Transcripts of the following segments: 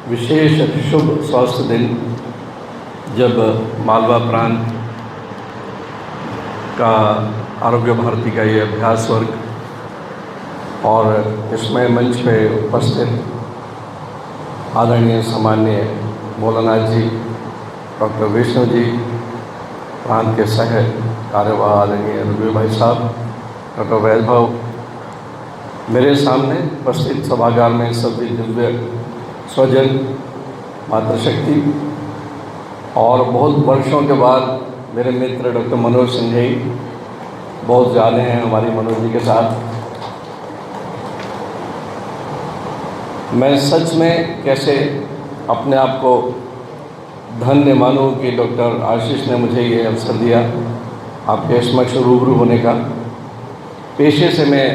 विशेष शुभ स्वास्थ्य दिन जब मालवा प्रांत का आरोग्य भारती का ये अभ्यास वर्ग और इसमें मंच पे उपस्थित आदरणीय सामान्य भोलानाथ जी, डॉक्टर विष्णु जी, प्रांत के सह कार्यवाह आदरणीय रघुवीर भाई साहब, डॉक्टर वैभव, मेरे सामने उपस्थित सभागार में सभी दिव्य स्वजन, मातृशक्ति और बहुत वर्षों के बाद मेरे मित्र डॉक्टर मनोज संजय बहुत ज़्यादा हैं हमारी मनोज जी के साथ। मैं सच में कैसे अपने आप को धन्य मानूं कि डॉक्टर आशीष ने मुझे ये अवसर दिया आपके समक्ष रूबरू होने का। पेशे से मैं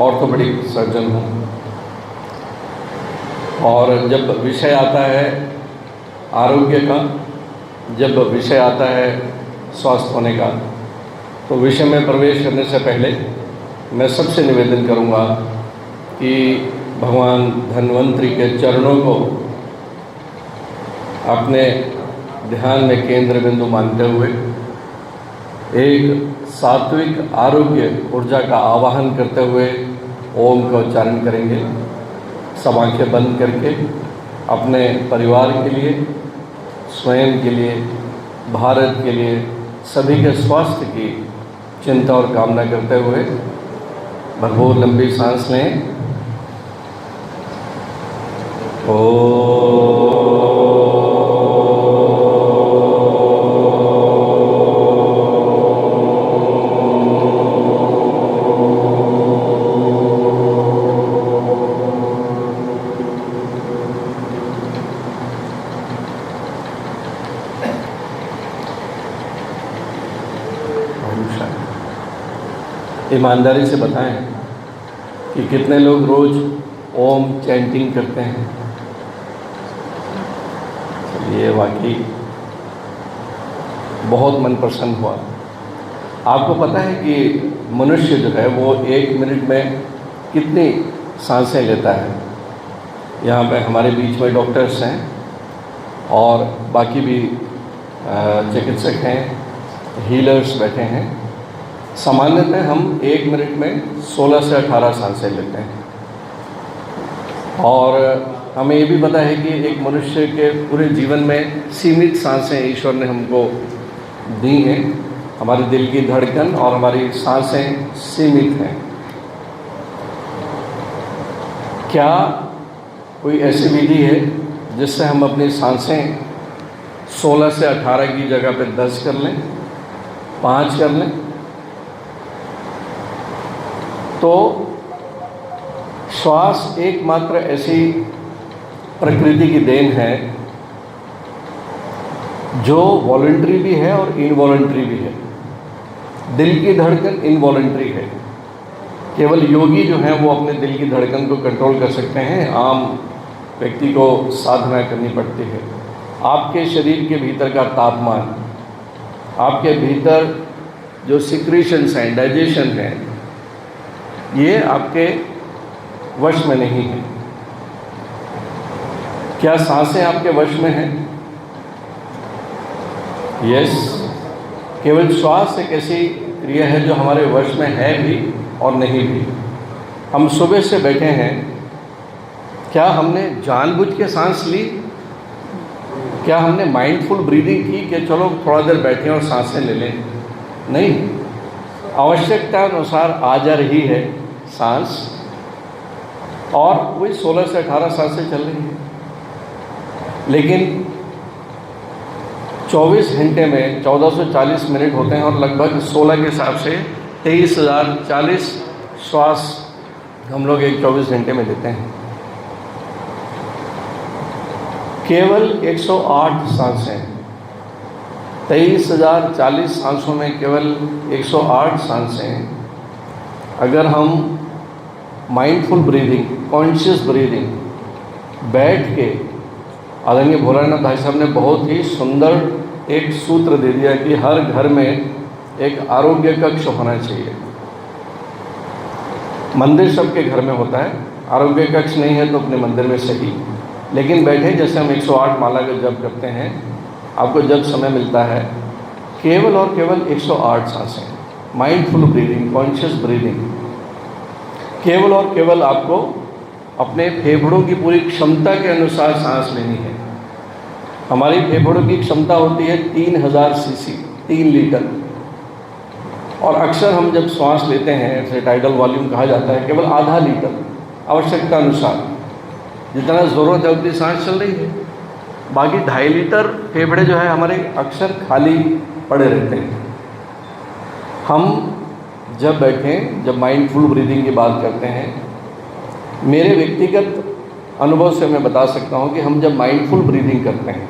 ऑर्थोपेडिक सर्जन हूँ और जब विषय आता है आरोग्य का, जब विषय आता है स्वस्थ होने का, तो विषय में प्रवेश करने से पहले मैं सबसे निवेदन करूँगा कि भगवान धन्वंतरी के चरणों को अपने ध्यान में केंद्र बिंदु मानते हुए एक सात्विक आरोग्य ऊर्जा का आवाहन करते हुए ओम का उच्चारण करेंगे। सब आंखें बंद करके अपने परिवार के लिए, स्वयं के लिए, भारत के लिए, सभी के स्वास्थ्य की चिंता और कामना करते हुए भरपूर लंबी सांस लें। ईमानदारी से बताएं कि कितने लोग रोज़ ओम चैंटिंग करते हैं। ये वाकई बहुत मन प्रसन्न हुआ। आपको पता है कि मनुष्य जो है वो 1 मिनट में कितनी सांसें लेता है। यहाँ पे हमारे बीच में डॉक्टर्स हैं और बाकी भी चिकित्सक हैं, हीलर्स बैठे हैं। सामान्यतः हम 1 मिनट में 16 से 18 सांसें लेते हैं और हमें ये भी पता है कि एक मनुष्य के पूरे जीवन में सीमित सांसें ईश्वर ने हमको दी हैं। हमारे दिल की धड़कन और हमारी सांसें सीमित हैं। क्या कोई ऐसी विधि है जिससे हम अपनी सांसें 16 से 18 की जगह पे 10 कर लें, 5 कर लें? तो श्वास एकमात्र ऐसी प्रकृति की देन है जो वॉलंटरी भी है और इनवॉलंटरी भी है। दिल की धड़कन इनवॉलंटरी है। केवल योगी जो हैं वो अपने दिल की धड़कन को कंट्रोल कर सकते हैं। आम व्यक्ति को साधना करनी पड़ती है। आपके शरीर के भीतर का तापमान, आपके भीतर जो सिक्रीशंस हैं, डाइजेशन है, ये आपके वश में नहीं है। क्या सांसें आपके वश में हैं? यस। केवल श्वास एक ऐसी क्रिया है जो हमारे वश में है भी और नहीं भी। हम सुबह से बैठे हैं, क्या हमने जानबूझ के सांस ली? क्या हमने माइंडफुल ब्रीदिंग की कि चलो थोड़ा देर बैठे और सांसें ले लें? नहीं, आवश्यकता अनुसार आ जा रही है सांस और वही 16 से 18 सांसें चल रही हैं। लेकिन 24 घंटे में 1440 मिनट होते हैं और लगभग 16 के हिसाब से 23,040 श्वास हम लोग एक 24 घंटे में लेते हैं। केवल 108 सांसें, 23,040 सांसों में केवल 108 सांसें अगर हम माइंडफुल ब्रीदिंग, कॉन्शियस ब्रीदिंग बैठ के, आदरणीय भोलानाथ भाई साहब ने बहुत ही सुंदर एक सूत्र दे दिया कि हर घर में एक आरोग्य कक्ष होना चाहिए। मंदिर सबके घर में होता है, आरोग्य कक्ष नहीं है तो अपने मंदिर में सही, लेकिन बैठे जैसे हम 108 माला का जप करते हैं, आपको जब समय मिलता है केवल और केवल 108 सांसें, माइंडफुल ब्रीदिंग, कॉन्शियस ब्रीदिंग, केवल और केवल आपको अपने फेफड़ों की पूरी क्षमता के अनुसार सांस लेनी है। हमारी फेफड़ों की क्षमता होती है 3000 सीसी, 3 लीटर, और अक्सर हम जब श्वास लेते हैं, इसे टाइडल वॉल्यूम कहा जाता है, केवल आधा लीटर आवश्यकता अनुसार, जितना ज़रूरत है उतनी सांस चल रही है। बाकी 2.5 लीटर फेफड़े जो है हमारे अक्सर खाली पड़े रहते हैं। हम जब बैठें, जब माइंडफुल ब्रीदिंग की बात करते हैं, मेरे व्यक्तिगत अनुभव से मैं बता सकता हूं कि हम जब माइंडफुल ब्रीदिंग करते हैं,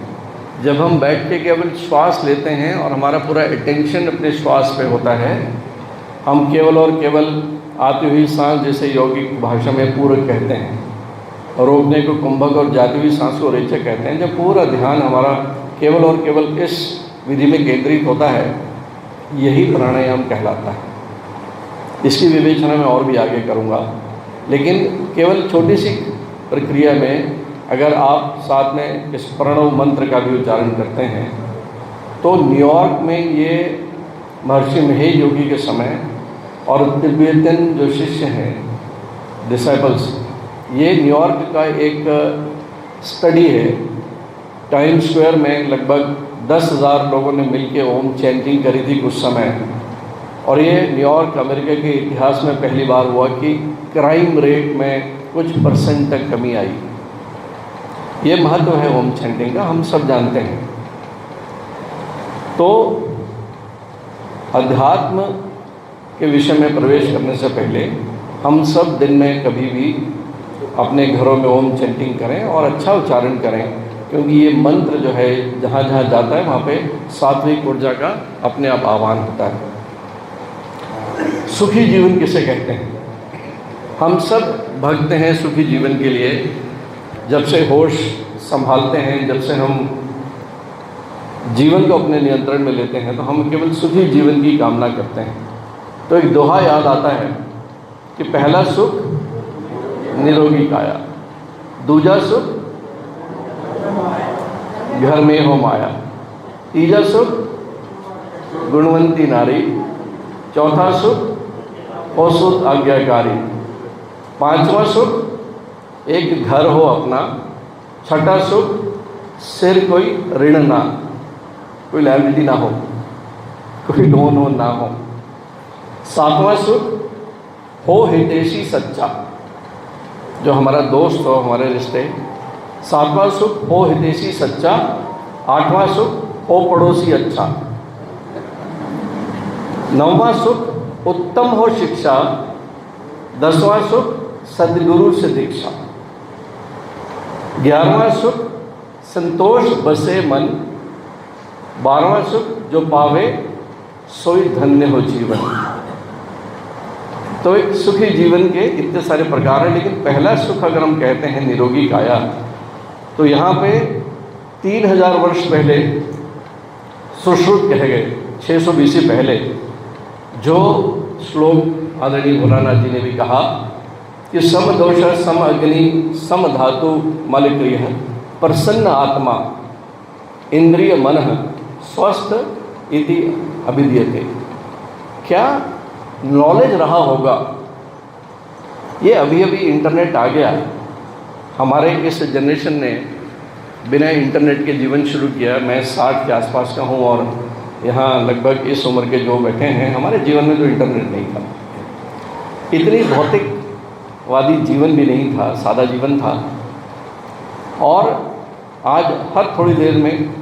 जब हम बैठ के केवल श्वास लेते हैं और हमारा पूरा अटेंशन अपने श्वास पे होता है, हम केवल और केवल आती हुई सांस, जैसे यौगिक भाषा में पूरक कहते हैं, रोकने को कुंभक और जाती हुई सांस को रेचक कहते हैं, जब पूरा ध्यान हमारा केवल और केवल इस विधि में केंद्रित होता है, यही प्राणायाम कहलाता है। इसकी विवेचना मैं और भी आगे करूँगा, लेकिन केवल छोटी सी प्रक्रिया में अगर आप साथ में इस प्रणव मंत्र का भी उच्चारण करते हैं, तो न्यूयॉर्क में ये महर्षि महेश योगी के समय और तिब्बतियन जो शिष्य हैं, डिसाइपल्स, ये न्यूयॉर्क का एक स्टडी है। टाइम स्क्वायर में लगभग 10,000 लोगों ने मिलकर ओम चैंटिंग करी थी उस समय, और ये न्यूयॉर्क अमेरिका के इतिहास में पहली बार हुआ कि क्राइम रेट में कुछ % तक कमी आई। ये महत्व है ओम चैंटिंग का, हम सब जानते हैं। तो अध्यात्म के विषय में प्रवेश करने से पहले हम सब दिन में कभी भी अपने घरों में ओम चैंटिंग करें और अच्छा उच्चारण करें, क्योंकि ये मंत्र जो है जहाँ जहाँ जाता है वहाँ पे सात्विक ऊर्जा का अपने आप आह्वान होता है। सुखी जीवन किसे कहते हैं? हम सब भगते हैं सुखी जीवन के लिए। जब से होश संभालते हैं, जब से हम जीवन को अपने नियंत्रण में लेते हैं, तो हम केवल सुखी जीवन की कामना करते हैं। तो एक दोहा याद आता है कि पहला सुख निरोगी काया, दूजा सुख घर में हो माया, तीजा सुख गुणवंती नारी, चौथा सुख हो सुत आज्ञाकारी, पांचवा सुख एक घर हो अपना, छठा सुख सिर कोई ऋण ना, कोई लायबिलिटी ना हो, कोई लोन हो ना हो, सातवां सुख हो हितैषी सच्चा, जो हमारा दोस्त हो, हमारे रिश्ते, सातवां सुख हो हितैषी सच्चा, आठवां सुख हो पड़ोसी अच्छा, नौवां सुख उत्तम हो शिक्षा, 10वां सुख सद्गुरु से दीक्षा, 11वां सुख संतोष बसे मन, 12वां सुख जो पावे सोई धन्य हो जीवन। तो एक सुखी जीवन के इतने सारे प्रकार हैं, लेकिन पहला सुख अगर हम कहते हैं निरोगी काया, तो यहाँ पे 3000 वर्ष पहले सुश्रुत कहे गए, 600 BC पहले, जो श्लोक आदरणीय भोलानाथ जी ने भी कहा कि सम दोष सम अग्नि सम धातु मलक्रिय प्रसन्न आत्मा इंद्रिय मन स्वस्थ इति अभिधीयते। क्या नॉलेज रहा होगा? ये अभी अभी इंटरनेट आ गया, हमारे इस जनरेशन ने बिना इंटरनेट के जीवन शुरू किया। मैं 60 के आसपास का हूँ और यहाँ लगभग इस उम्र के जो बैठे हैं, हमारे जीवन में तो इंटरनेट नहीं था, इतनी भौतिकवादी जीवन भी नहीं था, सादा जीवन था। और आज हर थोड़ी देर में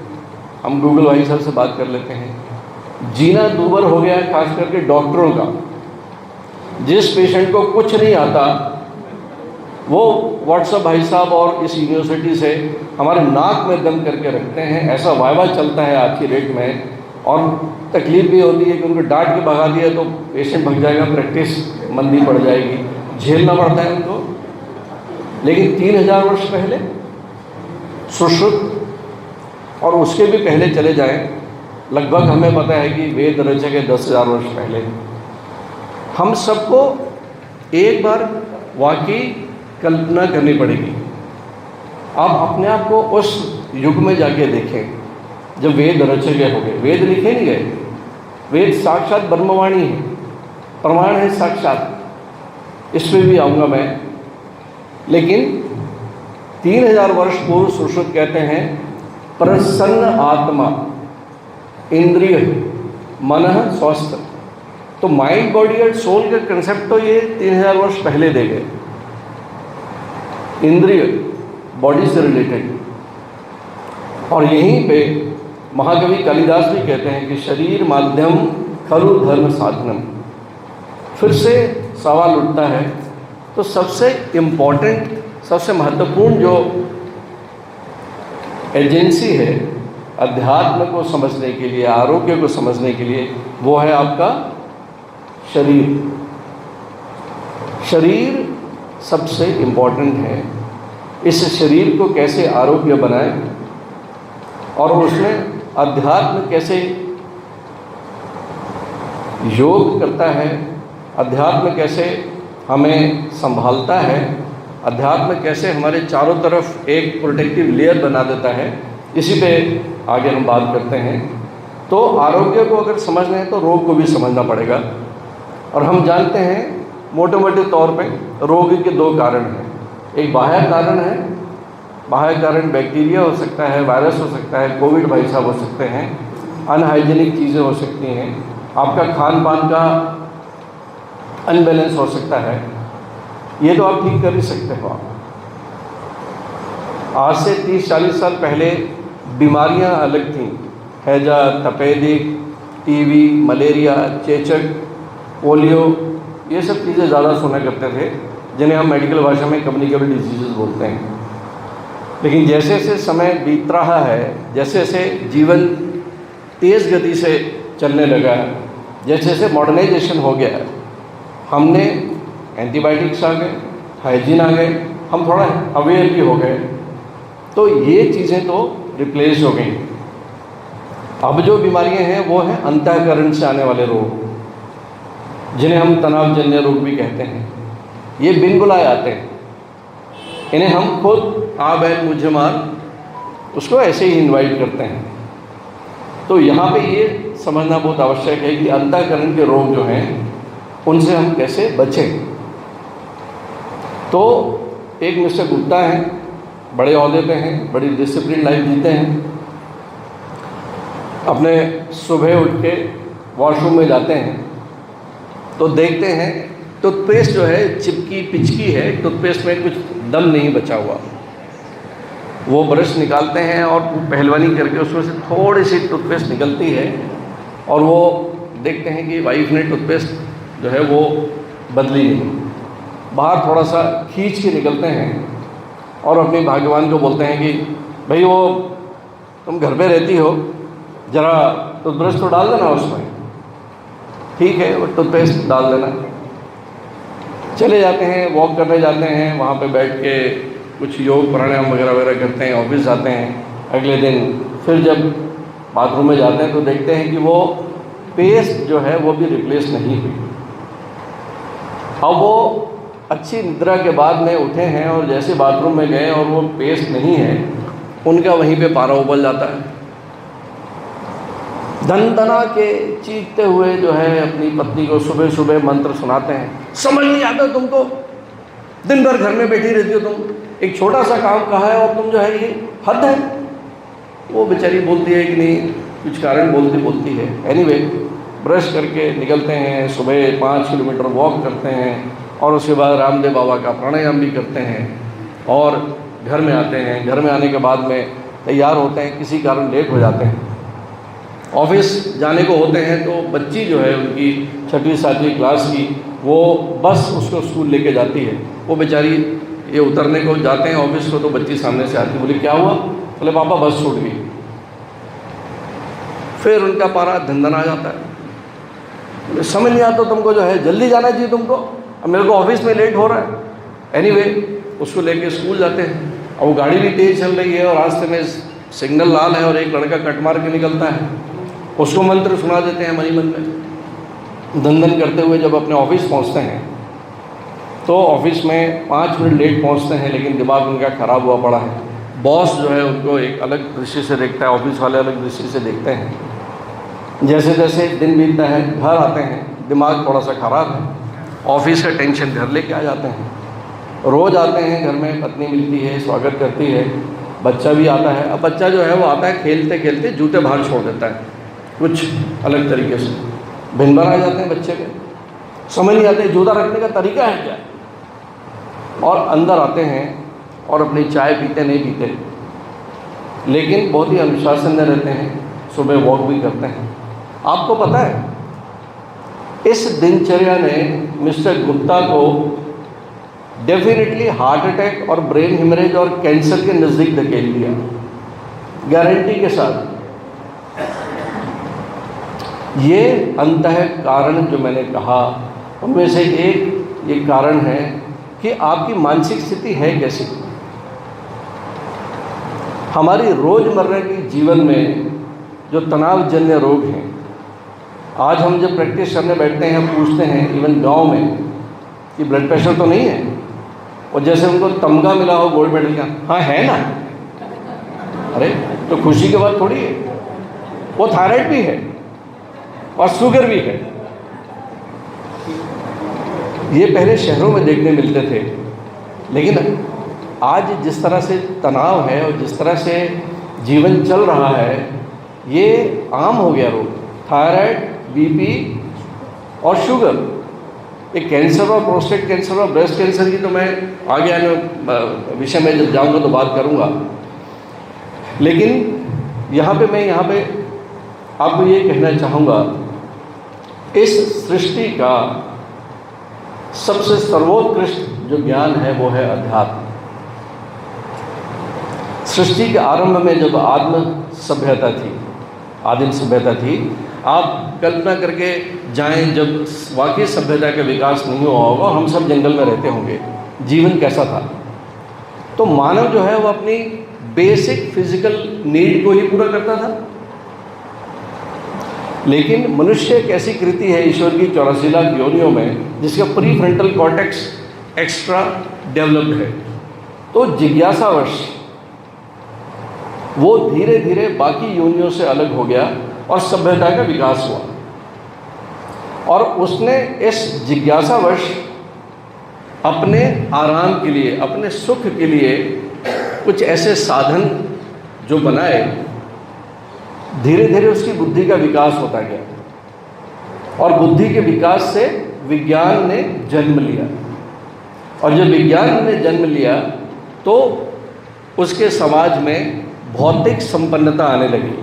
हम गूगल भाई साहब से बात कर लेते हैं। जीना दूभर हो गया है, खास करके डॉक्टरों का। जिस पेशेंट को कुछ नहीं आता, वो व्हाट्सएप भाई साहब और इस यूनिवर्सिटी से हमारे नाक में दम करके रखते हैं। ऐसा वायवा चलता है आज की डेट में, और तकलीफ भी होती है कि उनको डांट के भगा दिया तो पेशेंट भग जाएगा, प्रैक्टिस मंदी पड़ जाएगी, झेलना पड़ता है उनको। लेकिन 3000 वर्ष पहले सुश्रुत, और उसके भी पहले चले जाएं, लगभग हमें पता है कि वेद रचे के 10,000 वर्ष पहले। हम सबको एक बार वाकई कल्पना करनी पड़ेगी आप अपने आप को उस युग में जाके देखें जब वेद रचे गए हो गए। वेद लिखे नहीं गए, वेद साक्षात ब्रह्मवाणी है, प्रमाण है साक्षात। इस पे भी आऊँगा मैं। लेकिन 3000 वर्ष पूर्व सुश्रुत कहते हैं प्रसन्न आत्मा, इंद्रिय मन स्वस्थ। तो माइंड बॉडी और सोल का कंसेप्ट तो ये 3000 वर्ष पहले दे गए। इंद्रिय बॉडी से रिलेटेड। और यहीं पे महाकवि कालिदास भी कहते हैं कि शरीर माध्यम खलु धर्म साधनम। फिर से सवाल उठता है, तो सबसे इम्पोर्टेंट, सबसे महत्वपूर्ण जो एजेंसी है अध्यात्म को समझने के लिए, आरोग्य को समझने के लिए, वो है आपका शरीर। शरीर सबसे इम्पोर्टेंट है। इस शरीर को कैसे आरोग्य बनाएं और उसमें अध्यात्म कैसे योग करता है, अध्यात्म कैसे हमें संभालता है, अध्यात्म कैसे हमारे चारों तरफ एक प्रोटेक्टिव लेयर बना देता है, इसी पे आगे हम बात करते हैं। तो आरोग्य को अगर समझना है तो रोग को भी समझना पड़ेगा। और हम जानते हैं मोटे मोटे तौर पे रोग के 2 कारण हैं। एक बाह्य कारण है, बाह्य कारण बैक्टीरिया हो सकता है, वायरस हो सकता है, कोविड भाई साहब हो सकते हैं, अनहाइजीनिक चीज़ें हो सकती हैं, आपका खान पान का अनबैलेंस हो सकता है। ये तो आप ठीक कर ही सकते हो। आज से 30-40 साल पहले बीमारियां अलग थीं। हैजा, तपेदिक, टीबी, मलेरिया, चेचक, पोलियो, ये सब चीज़ें ज़्यादा सुना करते थे, जिन्हें हम मेडिकल भाषा में कम्युनिकेबल डिजीज़ बोलते हैं। लेकिन जैसे जैसे समय बीत रहा है, जैसे जैसे जीवन तेज़ गति से चलने लगा, जैसे जैसे मॉडर्नाइजेशन हो गया, हमने एंटीबायोटिक्स आ गए, हाइजीन आ गए, हम थोड़ा अवेयर भी हो गए, तो ये चीज़ें तो रिप्लेस हो गई। अब जो बीमारियां हैं वो हैं अंतःकरण से आने वाले रोग, जिन्हें हम तनावजन्य रोग भी कहते हैं। ये बिन बुलाए आते हैं, इन्हें हम खुद आ बैल मुझे मार, उसको ऐसे ही इनवाइट करते हैं। तो यहाँ पे ये समझना बहुत आवश्यक है कि अंतःकरण के रोग जो हैं उनसे हम कैसे बचें। तो एक मिस्टर गुप्ता हैं, बड़े ओहदे पे हैं, बड़ी डिसिप्लिन लाइफ जीते हैं। अपने सुबह उठ के वॉशरूम में जाते हैं तो देखते हैं टूथपेस्ट जो है चिपकी पिचकी है, टूथपेस्ट में कुछ दम नहीं बचा हुआ। वो ब्रश निकालते हैं और पहलवानी करके उसमें से थोड़ी सी टूथपेस्ट निकलती है और वो देखते हैं कि वाइफ ने टूथपेस्ट जो है वो बदली नहीं। बाहर थोड़ा सा खींच के निकलते हैं और अपनी भाग्यवान को बोलते हैं कि भाई वो तुम घर पे रहती हो, ज़रा टूथब्रश तो डाल देना उसमें। ठीक है, वो टूथपेस्ट डाल देना। चले जाते हैं, वॉक करने जाते हैं, वहाँ पे बैठ के कुछ योग प्राणायाम वगैरह वगैरह करते हैं, ऑफिस जाते हैं। अगले दिन फिर जब बाथरूम में जाते हैं तो देखते हैं कि वो पेस्ट जो है वो भी रिप्लेस नहीं हुई। अब वो अच्छी निद्रा के बाद में उठे हैं और जैसे बाथरूम में गए और वो पेस्ट नहीं है, उनका वहीं पे पारा उबल जाता है। दंदना के चीखते हुए जो है अपनी पत्नी को सुबह सुबह मंत्र सुनाते हैं, समझ नहीं आता तुमको, दिन भर घर में बैठी रहती हो तुम, एक छोटा सा काम कहा है और तुम जो है ये हद है। वो बेचारी बोलती है कि नहीं, कुछ कारण बोलती है। एनीवे, ब्रश करके निकलते हैं, सुबह 5 किलोमीटर वॉक करते हैं और उसके बाद रामदेव बाबा का प्राणायाम भी करते हैं और घर में आते हैं। घर में आने के बाद में तैयार होते हैं, किसी कारण लेट हो जाते हैं, ऑफिस जाने को होते हैं। तो बच्ची जो है उनकी 6वीं 7वीं क्लास की, वो बस उसको स्कूल लेके जाती है। वो बेचारी ये उतरने को जाते हैं ऑफिस को तो बच्ची सामने से आती, बोली क्या हुआ? बोले पापा बस छूट गई। फिर उनका पारा धंधन आ जाता है, समझ नहीं आता तुमको जो है जल्दी जाना चाहिए तुमको, अब मेरे को ऑफिस में लेट हो रहा है। एनीवे, उसको लेके स्कूल जाते हैं और वो गाड़ी भी तेज़ चल रही है और रास्ते में सिग्नल लाल है और एक लड़का कट मार के निकलता है। उसको मंत्र सुना देते हैं मनी मन में। धंधन करते हुए जब अपने ऑफिस पहुंचते हैं तो ऑफिस में 5 मिनट लेट पहुंचते हैं, लेकिन दिमाग उनका ख़राब हुआ पड़ा है। बॉस जो है उनको एक अलग दृष्टि से देखता है, ऑफिस वाले अलग दृष्टि से देखते हैं। जैसे जैसे दिन बीतता है, घर आते हैं, दिमाग थोड़ा सा ख़राब है, ऑफिस का टेंशन घर लेके आ जाते हैं। रोज़ आते हैं, घर में पत्नी मिलती है, स्वागत करती है, बच्चा भी आता है। अब बच्चा जो है वो आता है, खेलते खेलते जूते बाहर छोड़ देता है, कुछ अलग तरीके से भिन भर आ जाते हैं बच्चे के, समझ नहीं आते जूता रखने का तरीका है क्या। और अंदर आते हैं और अपनी चाय पीते नहीं पीते, लेकिन बहुत ही अनुशासन में रहते हैं, सुबह वॉक भी करते हैं। आपको पता है इस दिनचर्या ने मिस्टर गुप्ता को डेफिनेटली हार्ट अटैक और ब्रेन हेमरेज और कैंसर के नज़दीक धकेल दिया, गारंटी के साथ। ये अंतः कारण जो मैंने कहा उनमें से एक ये कारण है कि आपकी मानसिक स्थिति है कैसी। हमारी रोज़मर्रा के जीवन में जो तनावजन्य रोग हैं, आज हम जब प्रैक्टिस करने बैठते हैं, हम पूछते हैं इवन गांव में कि ब्लड प्रेशर तो नहीं है, और जैसे उनको तमगा मिला हो गोल्ड मेडल का, हाँ है ना, अरे तो खुशी की बात थोड़ी है, वो थायराइड भी है और शुगर भी है। ये पहले शहरों में देखने मिलते थे, लेकिन आज जिस तरह से तनाव है और जिस तरह से जीवन चल रहा है, ये आम हो गया रोग। थायराइड, बीपी और शुगर, एक कैंसर और प्रोस्टेट कैंसर और ब्रेस्ट कैंसर की तो मैं आगे आने विषय में जब जाऊंगा तो बात करूंगा। लेकिन मैं यहाँ पे आपको ये कहना चाहूँगा, इस सृष्टि का सबसे सर्वोत्कृष्ट जो ज्ञान है वो है अध्यात्म। सृष्टि के आरंभ में जब आदिम सभ्यता थी, आप कल्पना करके जाएं, जब वाकई सभ्यता का विकास नहीं हुआ होगा, हम सब जंगल में रहते होंगे, जीवन कैसा था। तो मानव जो है वो अपनी बेसिक फिजिकल नीड को ही पूरा करता था। लेकिन मनुष्य एक ऐसी कृति है ईश्वर की 84 लाख योनियों में, जिसका pre frontal cortex extra developed है। तो जिज्ञासावश वो धीरे धीरे बाकी योनियों से अलग हो गया और सभ्यता का विकास हुआ। और उसने इस जिज्ञासावश अपने आराम के लिए, अपने सुख के लिए कुछ ऐसे साधन जो बनाए, धीरे धीरे उसकी बुद्धि का विकास होता गया और बुद्धि के विकास से विज्ञान ने जन्म लिया। और जब विज्ञान ने जन्म लिया तो उसके समाज में भौतिक संपन्नता आने लगी।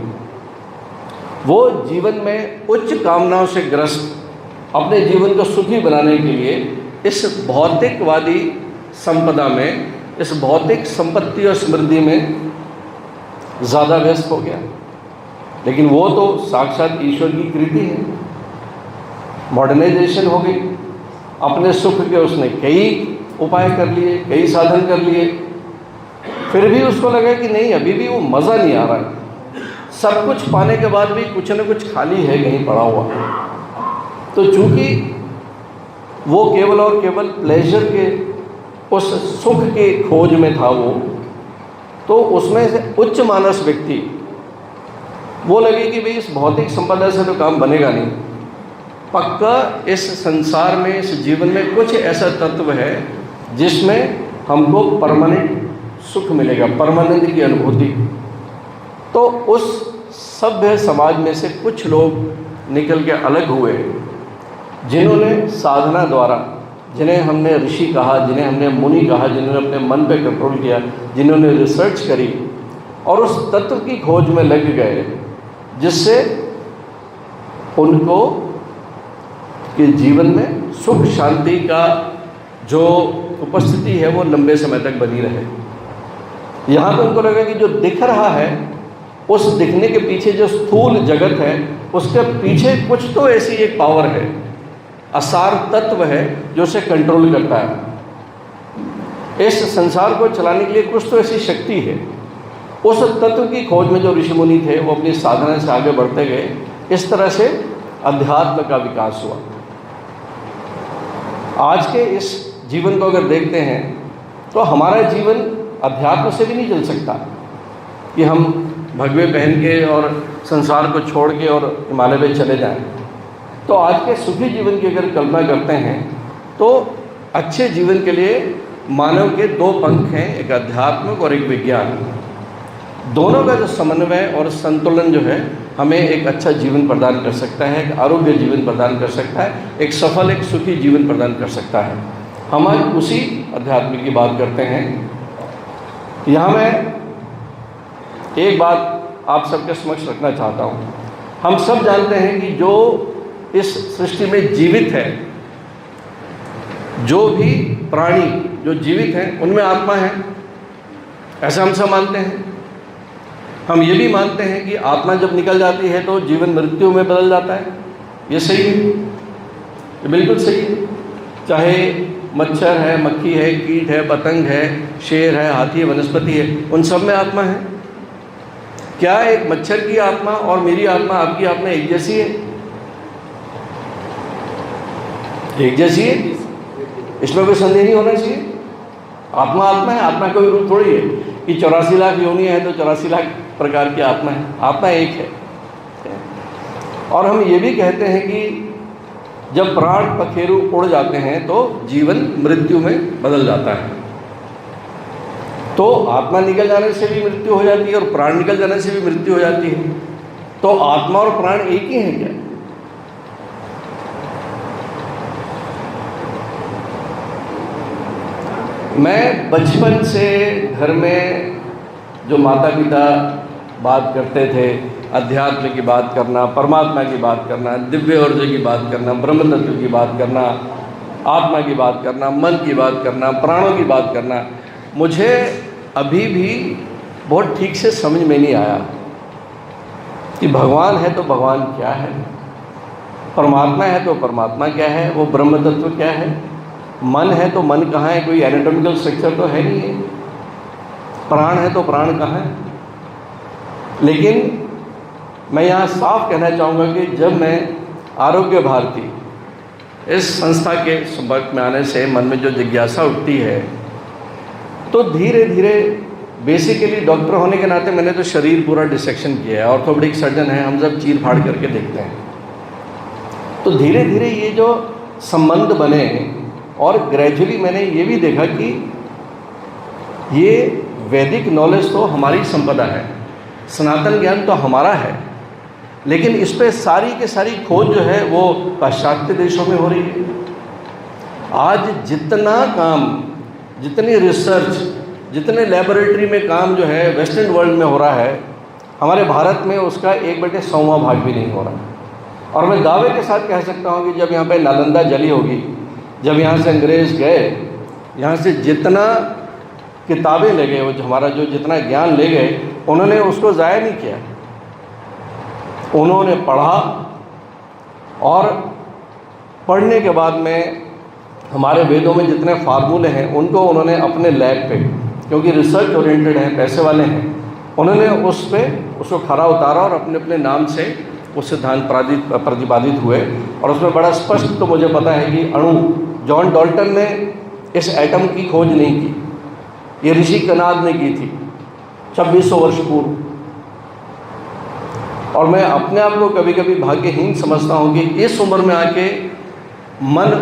वो जीवन में उच्च कामनाओं से ग्रस्त अपने जीवन को सुखी बनाने के लिए इस भौतिकवादी संपदा में, इस भौतिक संपत्ति और समृद्धि में ज़्यादा व्यस्त हो गया। लेकिन वो तो साक्षात ईश्वर की कृति है। मॉडर्नाइजेशन हो गई, अपने सुख के उसने कई उपाय कर लिए, कई साधन कर लिए, फिर भी उसको लगा कि नहीं, अभी भी वो मज़ा नहीं आ रहा है। सब कुछ पाने के बाद भी कुछ न कुछ खाली है कहीं पड़ा हुआ। तो चूंकि वो केवल और केवल प्लेजर के, उस सुख के खोज में था वो, तो उसमें से उच्च मानस व्यक्ति वो लगे कि भाई इस भौतिक संपदा से तो काम बनेगा नहीं, पक्का इस संसार में, इस जीवन में कुछ ऐसा तत्व है जिसमें हमको परमानेंट सुख मिलेगा, परमानेंट की अनुभूति। तो उस सभ्य समाज में से कुछ लोग निकल के अलग हुए, जिन्होंने साधना द्वारा, जिन्हें हमने ऋषि कहा, जिन्हें हमने मुनि कहा, जिन्होंने अपने मन पे कंट्रोल किया, जिन्होंने रिसर्च करी और उस तत्व की खोज में लग गए, जिससे उनको के जीवन में सुख शांति का जो उपस्थिति है वो लंबे समय तक बनी रहे। यहाँ पे उनको लगा कि जो दिख रहा है, उस दिखने के पीछे जो स्थूल जगत है, उसके पीछे कुछ तो ऐसी एक पावर है, असार तत्व है जो उसे कंट्रोल करता है। इस संसार को चलाने के लिए कुछ तो ऐसी शक्ति है। उस तत्व की खोज में जो ऋषि मुनि थे वो अपनी साधना से आगे बढ़ते गए। इस तरह से अध्यात्म का विकास हुआ। आज के इस जीवन को अगर देखते हैं तो हमारा जीवन अध्यात्म से भी नहीं चल सकता। कि हम भगवे पहन के और संसार को छोड़ के और हिमालय में चले जाएं। तो आज के सुखी जीवन की अगर कल्पना करते हैं तो अच्छे जीवन के लिए मानव के दो पंख हैं, एक आध्यात्मिक और एक विज्ञान। दोनों का जो समन्वय और संतुलन जो है हमें एक अच्छा जीवन प्रदान कर सकता है, एक आरोग्य जीवन प्रदान कर सकता है, एक सफल एक सुखी जीवन प्रदान कर सकता है। हम आज उसी अध्यात्म की बात करते हैं। यहाँ मैं एक बात आप सबके समक्ष रखना चाहता हूँ। हम सब जानते हैं कि जो इस सृष्टि में जीवित है, जो भी प्राणी जो जीवित हैं उनमें आत्मा है, ऐसा हम सब मानते हैं। हम ये भी मानते हैं कि आत्मा जब निकल जाती है तो जीवन मृत्यु में बदल जाता है। ये सही है, ये बिल्कुल सही है। चाहे मच्छर है, मक्खी है, कीट है, पतंग है, शेर है, हाथी है, वनस्पति है, उन सब में आत्मा है। क्या एक मच्छर की आत्मा और मेरी आत्मा, आपकी आत्मा एक जैसी है? एक जैसी है, इसमें कोई संदेह नहीं होना चाहिए। आत्मा आत्मा है, आत्मा कोई रूप थोड़ी है कि 84 लाख योनियाँ हैं तो 84 लाख प्रकार की आत्मा है। आत्मा एक है। और हम ये भी कहते हैं कि जब प्राण पखेरु उड़ जाते हैं तो जीवन मृत्यु में बदल जाता है। तो आत्मा निकल जाने से भी मृत्यु हो जाती है और प्राण निकल जाने से भी मृत्यु हो जाती है। तो आत्मा और प्राण एक ही है क्या? मैं बचपन से घर में जो माता पिता बात करते थे, अध्यात्म की बात करना, परमात्मा की बात करना, दिव्य ऊर्जा की बात करना, ब्रह्म तत्व की बात करना, आत्मा की बात करना, मन की बात करना, प्राणों की बात करना, मुझे अभी भी बहुत ठीक से समझ में नहीं आया कि भगवान है तो भगवान क्या है, परमात्मा है तो परमात्मा क्या है, वो ब्रह्म तत्व क्या है, मन है तो मन कहाँ है, कोई एनाटॉमिकल स्ट्रक्चर तो है नहीं है, प्राण है तो प्राण कहाँ है। लेकिन मैं यहाँ साफ कहना चाहूँगा कि जब मैं आरोग्य भारती इस संस्था के संपर्क में आने से मन में जो जिज्ञासा उठती है तो धीरे धीरे, बेसिकली डॉक्टर होने के नाते मैंने तो शरीर पूरा डिसेक्शन किया है, ऑर्थोपेडिक सर्जन है, हम सब चीर फाड़ करके देखते हैं। तो धीरे धीरे ये जो संबंध बने और ग्रेजुअली मैंने ये भी देखा कि ये वैदिक नॉलेज तो हमारी संपदा है, सनातन ज्ञान तो हमारा है, लेकिन इस पे सारी के सारी खोज जो है वो पाश्चात्य देशों में हो रही है। आज जितना काम, जितनी रिसर्च, जितने लेबोरेटरी में काम जो है वेस्टर्न वर्ल्ड में हो रहा है, हमारे भारत में उसका 1/100वां भाग भी नहीं हो रहा। और मैं दावे के साथ कह सकता हूँ कि जब यहाँ पे नालंदा जली होगी, जब यहाँ से अंग्रेज़ गए, यहाँ से जितना किताबें ले गए, वो हमारा जो जितना ज्ञान ले गए, उन्होंने उसको ज़ाया नहीं किया। उन्होंने पढ़ा और पढ़ने के बाद में हमारे वेदों में जितने फार्मूले हैं उनको उन्होंने अपने लैब पे, क्योंकि रिसर्च ओरिएंटेड हैं, पैसे वाले हैं, उन्होंने उसको खरा उतारा और अपने अपने नाम से वो सिद्धांत प्रतिपादित हुए। और उसमें बड़ा स्पष्ट तो मुझे पता है कि अणु, जॉन डॉल्टन ने इस एटम की खोज नहीं की, ये ऋषि कनाद ने की थी 2600 वर्ष पूर्व। और मैं अपने आप को कभी कभी भाग्यहीन समझता हूँ कि इस उम्र में आके मन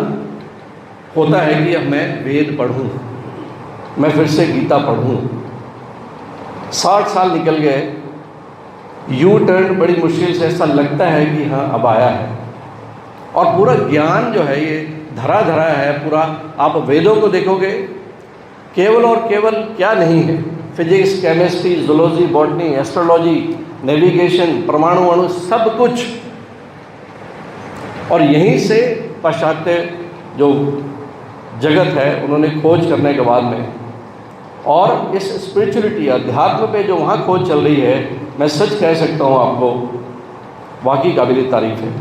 होता है कि अब मैं वेद पढ़ूँ, मैं फिर से गीता पढ़ूँ। 60 साल निकल गए, यू टर्न बड़ी मुश्किल से ऐसा लगता है कि हाँ अब आया है। और पूरा ज्ञान जो है ये धरा धरा है पूरा। आप वेदों को देखोगे, केवल और केवल क्या नहीं है, physics, chemistry, zoology, botany, astrology, navigation, परमाणु अणु, सब कुछ। और यहीं से पाश्चात्य जो जगत है उन्होंने खोज करने के बाद में, और इस स्पिरिचुअलिटी, अध्यात्म पे जो वहाँ खोज चल रही है, मैं सच कह सकता हूँ आपको, वाकई काबिल तारीफ है।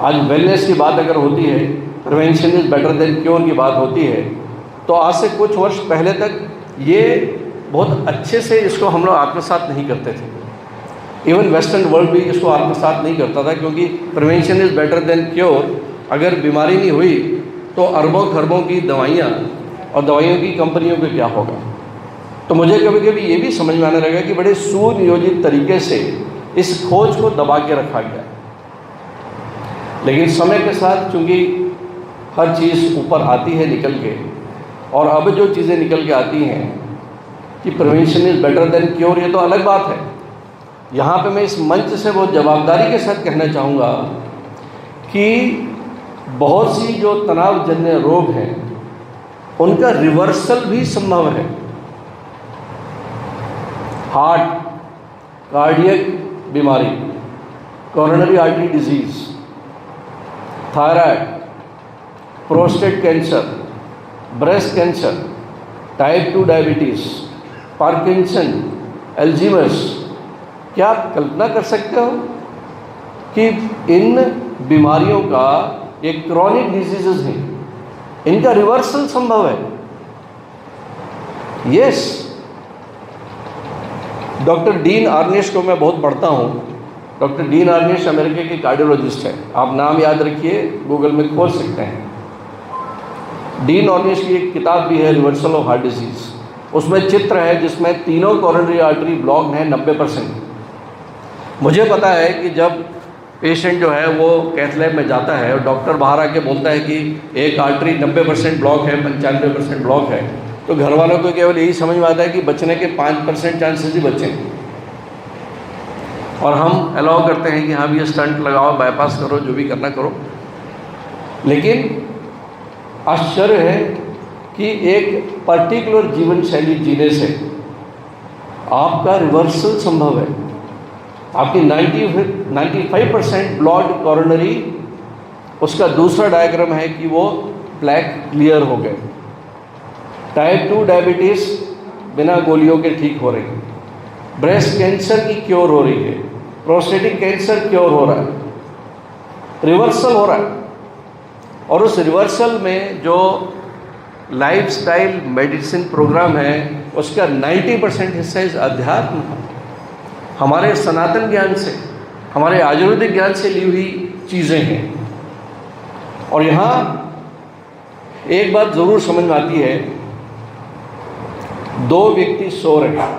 आज वेलनेस की बात अगर होती है, prevention is better than cure की बात होती है, तो आज से कुछ वर्ष पहले तक ये बहुत अच्छे से इसको हम लोग आत्मसात नहीं करते थे। इवन वेस्टर्न वर्ल्ड भी इसको आत्मसात नहीं करता था, क्योंकि prevention is better than cure. अगर बीमारी नहीं हुई तो अरबों खरबों की दवाइयाँ और दवाइयों की कंपनियों पे क्या होगा। तो मुझे कभी कभी ये भी समझ में आने लगा कि बड़े सुनियोजित तरीके से इस खोज को दबा के रखा गया। लेकिन समय के साथ चूँकि हर चीज़ ऊपर आती है निकल के, और अब जो चीज़ें निकल के आती हैं कि prevention is better than cure, ये तो अलग बात है। यहाँ पे मैं इस मंच से बहुत जवाबदारी के साथ कहना चाहूँगा कि बहुत सी जो तनावजन्य रोग हैं उनका रिवर्सल भी संभव है। हार्ट, कार्डियक बीमारी, coronary artery disease, thyroid, prostate cancer, breast cancer, type 2 diabetes, Parkinson, Alzheimer's, क्या आप कल्पना कर सकते हो कि इन बीमारियों का एक क्रॉनिक डिजीजेस हैं, इनका रिवर्सल संभव है? यस। डॉक्टर डीन आर्नेश को मैं बहुत पढ़ता हूँ। डॉक्टर डीन आर्नेश अमेरिका के कार्डियोलॉजिस्ट हैं, आप नाम याद रखिए, गूगल में खोज सकते हैं। डीन आर्नेश की एक किताब भी है, रिवर्सल ऑफ हार्ट डिजीज़। उसमें चित्र है जिसमें तीनों कोरोनरी आर्टरी ब्लॉक हैं 90%। मुझे पता है कि जब पेशेंट जो है वो कैथ लैब में जाता है और डॉक्टर बाहर आके बोलता है कि एक आर्टरी 90% ब्लॉक है, 95% ब्लॉक है, तो घर वालों को केवल यही समझ में आता है कि बचने के 5% चांसेस ही बचे, और हम अलाउ करते हैं कि हाँ भी ये स्टंट लगाओ, बाईपास करो, जो भी करना करो। लेकिन आश्चर्य है कि एक पर्टिकुलर जीवन शैली जीने से आपका रिवर्सल संभव है। आपकी 95% ब्लॉड कोरोनरी, उसका दूसरा डायग्राम है कि वो प्लेक क्लियर हो गए। टाइप 2 डायबिटीज़ बिना गोलियों के ठीक हो रही है, ब्रेस्ट कैंसर की क्योर हो रही है, प्रोस्टेटिक कैंसर क्योर हो रहा है, रिवर्सल हो रहा है। और उस रिवर्सल में जो लाइफस्टाइल मेडिसिन प्रोग्राम है उसका 90% हिस्सा इस अध्यात्म का, हमारे सनातन ज्ञान से, हमारे आयुर्वेदिक ज्ञान से ली हुई चीज़ें हैं। और यहाँ एक बात ज़रूर समझ में आती है, दो व्यक्ति सो रहे हैं,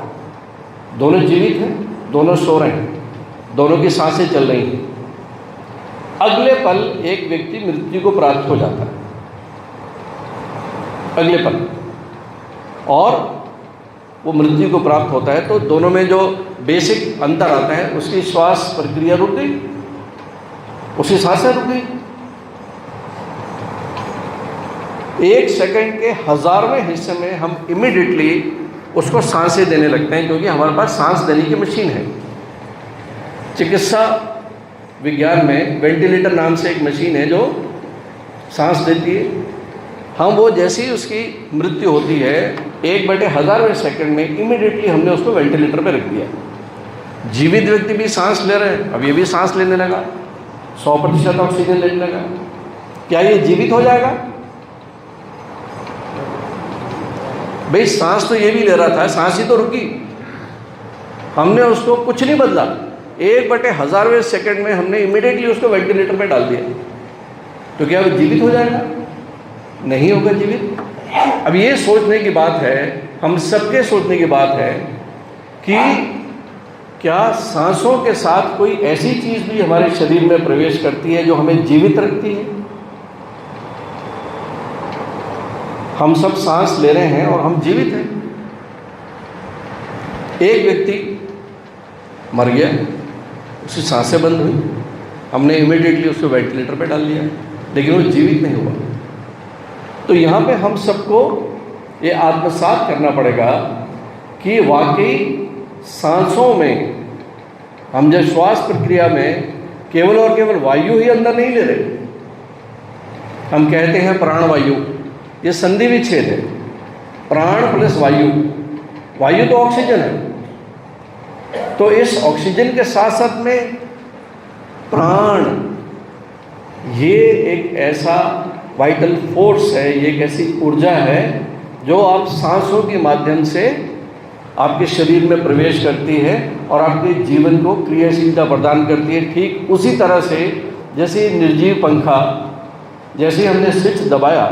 दोनों जीवित हैं, दोनों सो रहे हैं, दोनों की सांसें चल रही हैं। अगले पल एक व्यक्ति मृत्यु को प्राप्त हो जाता है, अगले पल, और वो मृत्यु को प्राप्त होता है, तो दोनों में जो बेसिक अंतर आता है, उसकी श्वास प्रक्रिया रुक गई, उसकी सांसें रुक गई। 1 सेकंड के 1000वें हिस्से में हम इमीडिएटली उसको सांसें देने लगते हैं, क्योंकि हमारे पास सांस देने की मशीन है। चिकित्सा विज्ञान में वेंटिलेटर नाम से एक मशीन है जो सांस देती है। हम वो जैसे ही उसकी मृत्यु होती है 1/1000वें सेकंड में इमीडिएटली हमने उसको वेंटिलेटर पे रख दिया। जीवित व्यक्ति भी सांस ले रहे हैं, अब ये भी सांस लेने लगा, 100% ऑक्सीजन लेने लगा। क्या ये जीवित हो जाएगा? भाई सांस तो ये भी ले रहा था, सांस ही तो रुकी, हमने उसको कुछ नहीं बदला, 1/1000वें सेकंड में हमने इमीडिएटली उसको वेंटिलेटर पे डाल दिया, तो क्या वो जीवित हो जाएगा? नहीं होगा जीवित। अब ये सोचने की बात है, हम सबके सोचने की बात है कि क्या सांसों के साथ कोई ऐसी चीज़ भी हमारे शरीर में प्रवेश करती है जो हमें जीवित रखती है? हम सब सांस ले रहे हैं और हम जीवित हैं। एक व्यक्ति मर गया, उसकी सांसें बंद हुई, हमने इमीडिएटली उसको वेंटिलेटर पे डाल दिया, लेकिन वो जीवित नहीं हुआ। तो यहाँ पे हम सबको ये आत्मसात करना पड़ेगा कि वाकई सांसों में हम जब श्वास प्रक्रिया में केवल और केवल वायु ही अंदर नहीं ले रहे। हम कहते हैं प्राण वायु, ये संधि विच्छेद है, प्राण प्लस वायु, वायु तो ऑक्सीजन है। तो इस ऑक्सीजन के साथ साथ में प्राण, ये एक ऐसा वाइटल फोर्स है, ये एक ऐसी ऊर्जा है जो आप सांसों के माध्यम से आपके शरीर में प्रवेश करती है और आपके जीवन को क्रियाशीलता प्रदान करती है। ठीक उसी तरह से जैसे निर्जीव पंखा, जैसे हमने स्विच दबाया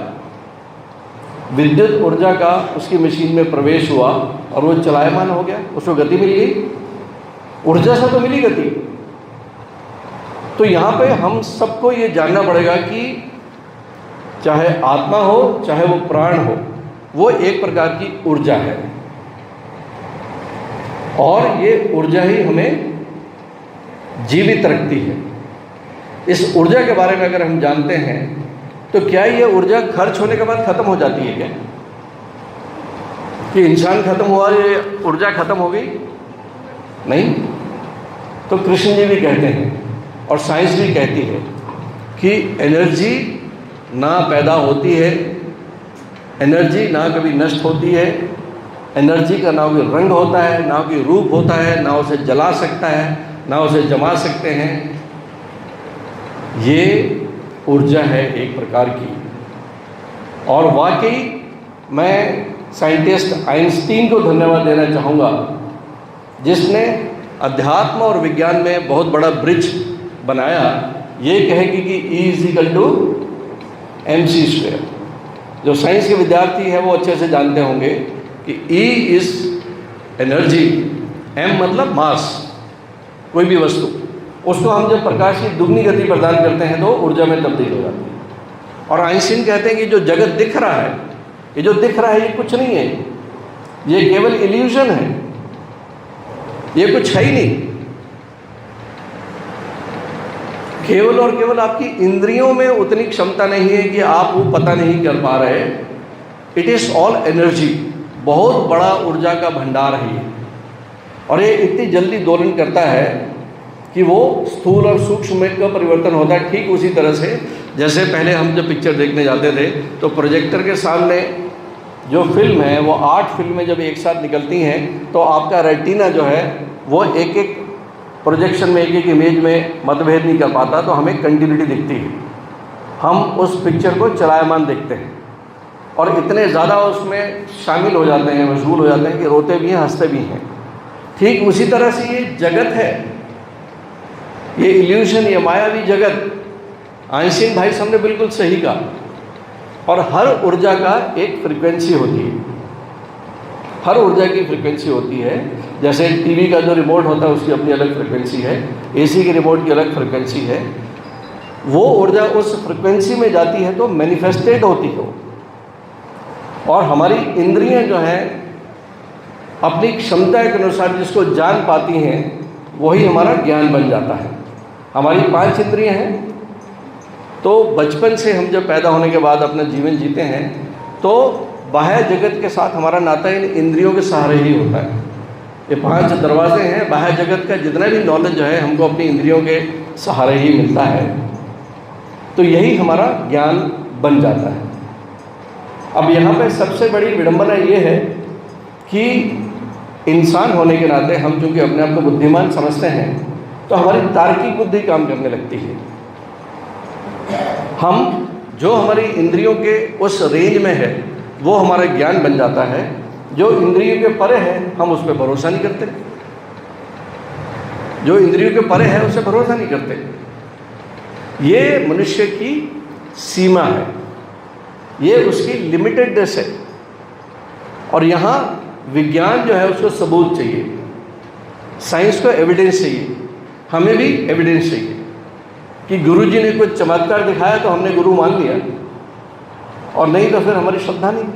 विद्युत ऊर्जा का उसकी मशीन में प्रवेश हुआ और वो चलायमान हो गया, उसको गति मिल गई। ऊर्जा से तो मिली गति। तो यहाँ पे हम सबको ये जानना पड़ेगा कि चाहे आत्मा हो चाहे वो प्राण हो, वो एक प्रकार की ऊर्जा है और ये ऊर्जा ही हमें जीवित रखती है। इस ऊर्जा के बारे में अगर हम जानते हैं तो क्या ये ऊर्जा खर्च होने के बाद खत्म हो जाती है क्या? कि इंसान खत्म हुआ, ये ऊर्जा खत्म हो गई? नहीं। तो कृष्ण जी भी कहते हैं और साइंस भी कहती है कि एनर्जी ना पैदा होती है, एनर्जी ना कभी नष्ट होती है, एनर्जी का ना कोई रंग होता है, ना कोई रूप होता है, ना उसे जला सकता है, ना उसे जमा सकते हैं। ये ऊर्जा है एक प्रकार की। और वाकई मैं साइंटिस्ट आइंस्टीन को धन्यवाद देना चाहूँगा, जिसने अध्यात्म और विज्ञान में बहुत बड़ा ब्रिज बनाया। ये कहेगी कि E = mc²। जो साइंस के विद्यार्थी हैं वो अच्छे से जानते होंगे कि E इज़ एनर्जी, M मतलब मास, कोई भी वस्तु, उसको हम जब प्रकाश की दुगनी गति प्रदान करते हैं तो ऊर्जा में तब्दील हो जाती है। और आइंस्टीन कहते हैं कि जो जगत दिख रहा है, ये जो दिख रहा है ये कुछ नहीं है, ये केवल इल्यूजन है, ये कुछ है ही नहीं। केवल और केवल आपकी इंद्रियों में उतनी क्षमता नहीं है कि आप वो पता नहीं कर पा रहे। इट इज़ ऑल एनर्जी, बहुत बड़ा ऊर्जा का भंडार है ये। और ये इतनी जल्दी दोलन करता है कि वो स्थूल और सूक्ष्म में का परिवर्तन होता है। ठीक उसी तरह से जैसे पहले हम जब पिक्चर देखने जाते थे तो प्रोजेक्टर के सामने जो फिल्म है वो 8 फिल्में जब एक साथ निकलती हैं तो आपका रेटिना जो है वो एक एक प्रोजेक्शन में एक एक इमेज में मतभेद नहीं कर पाता, तो हमें कंटिन्यूटी दिखती है। हम उस पिक्चर को चलायमान देखते हैं और इतने ज़्यादा उसमें शामिल हो जाते हैं, मशगूल हो जाते हैं कि रोते भी हैं, हंसते भी हैं। ठीक उसी तरह से ये जगत है, ये इल्यूशन, ये मायावी जगत। आइंस्टीन भाई साहब ने बिल्कुल सही कहा। और हर ऊर्जा का एक फ्रिक्वेंसी होती है, हर ऊर्जा की फ्रिक्वेंसी होती है। जैसे टीवी का जो रिमोट होता है उसकी अपनी अलग फ्रिक्वेंसी है, एसी के रिमोट की अलग फ्रिक्वेंसी है। वो ऊर्जा उस फ्रिक्वेंसी में जाती है तो मैनिफेस्टेड होती है। और हमारी इंद्रियां जो हैं अपनी क्षमता के अनुसार जिसको जान पाती हैं वही हमारा ज्ञान बन जाता है। हमारी 5 इंद्रियां हैं, तो बचपन से हम जब पैदा होने के बाद अपना जीवन जीते हैं तो बाह्य जगत के साथ हमारा नाता इन इंद्रियों के सहारे ही होता है। ये 5 दरवाजे हैं, बाह्य जगत का जितना भी नॉलेज जो है हमको अपनी इंद्रियों के सहारे ही मिलता है। तो यही हमारा ज्ञान बन जाता है। अब यहाँ पे सबसे बड़ी विडंबना ये है कि इंसान होने के नाते हम चूँकि अपने आप को बुद्धिमान समझते हैं तो हमारी तार्किक बुद्धि काम करने लगती है। हम जो हमारी इंद्रियों के उस रेंज में है वो हमारा ज्ञान बन जाता है। जो इंद्रियों के परे है हम उस पर भरोसा नहीं करते, जो इंद्रियों के परे है उसे भरोसा नहीं करते। ये मनुष्य की सीमा है, ये उसकी लिमिटेडनेस है। और यहाँ विज्ञान जो है उसको सबूत चाहिए, साइंस को एविडेंस चाहिए, हमें भी एविडेंस चाहिए कि गुरुजी ने कुछ चमत्कार दिखाया तो हमने गुरु मान लिया, और नहीं तो फिर हमारी श्रद्धा नहीं।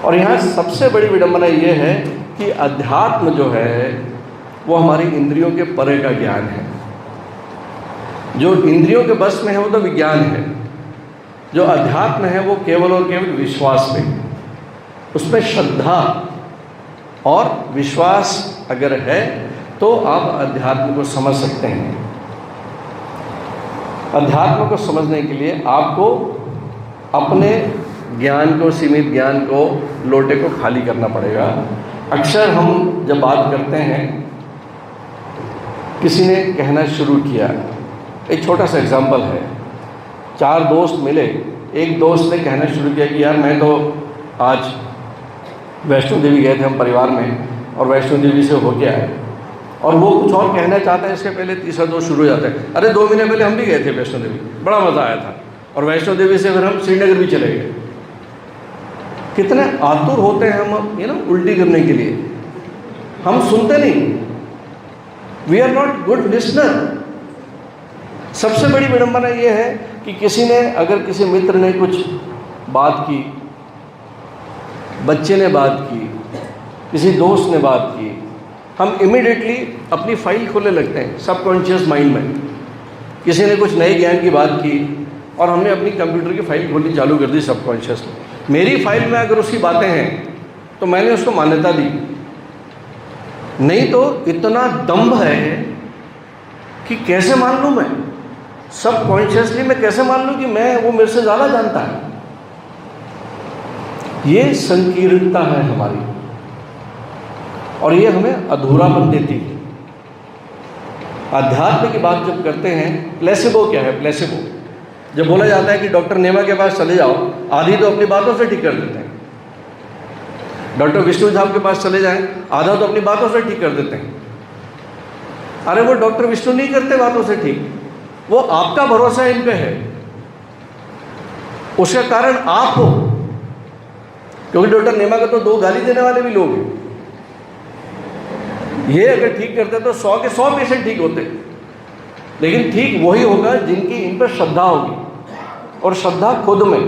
और यहाँ सबसे बड़ी विडंबना ये है कि अध्यात्म जो है वो हमारी इंद्रियों के परे का ज्ञान है। जो इंद्रियों के बस में है वो तो विज्ञान है, जो अध्यात्म है वो केवल और केवल विश्वास में, उसमें श्रद्धा और विश्वास अगर है तो आप अध्यात्म को समझ सकते हैं। अध्यात्म को समझने के लिए आपको अपने ज्ञान को, सीमित ज्ञान को, लोटे को खाली करना पड़ेगा। अक्सर हम जब बात करते हैं, किसी ने कहना शुरू किया, एक छोटा सा एग्जांपल है, 4 दोस्त मिले, एक दोस्त ने कहना शुरू किया कि यार मैं तो आज वैष्णो देवी गए थे हम परिवार में और वैष्णो देवी से होके आए, और वो कुछ और कहना चाहता है, इसके पहले तीसरा दोस्त शुरू हो जाता है, अरे 2 महीने पहले हम भी गए थे वैष्णो देवी, बड़ा मज़ा आया था, और वैष्णो देवी से फिर हम श्रीनगर भी चले गए। कितने आतुर होते हैं हम उल्टी करने के लिए, हम सुनते नहीं, we are not good listener. सबसे बड़ी विडंबना ये है कि किसी ने, अगर किसी मित्र ने कुछ बात की, बच्चे ने बात की, किसी दोस्त ने बात की, हम इमीडिएटली अपनी फाइल खोलने लगते हैं सबकॉन्शियस माइंड में। किसी ने कुछ नए ज्ञान की बात की और हमने अपनी कंप्यूटर की फाइल खोलनी चालू कर दी सबकॉन्शियसली। मेरी फाइल में अगर उसकी बातें हैं तो मैंने उसको मान्यता दी, नहीं तो इतना दम्भ है कि कैसे मान लूँ मैं सबकॉन्शियसली, मैं कैसे मान लूँ कि वो मेरे से ज़्यादा जानता है। ये संकीर्णता है हमारी, और ये हमें अधूरापन देती है। अध्यात्म की बात जब करते हैं, प्लेसिबो क्या है? प्लेसिबो जब बोला जाता है कि डॉक्टर नेमा के पास चले जाओ, आधी तो अपनी बातों से ठीक कर देते हैं। डॉक्टर विष्णु साहब के पास चले जाएं, आधा तो अपनी बातों से ठीक कर देते हैं। अरे वो डॉक्टर विष्णु नहीं करते बातों से ठीक, वो आपका भरोसा इन पे है, उसका कारण आप हो। क्योंकि डॉक्टर नेमा का तो 2 गाली देने वाले भी लोग हैं। ये अगर ठीक करते तो 100 के 100 पेशेंट ठीक होते, लेकिन ठीक वही होगा जिनकी इन पर श्रद्धा होगी। और श्रद्धा खुद में,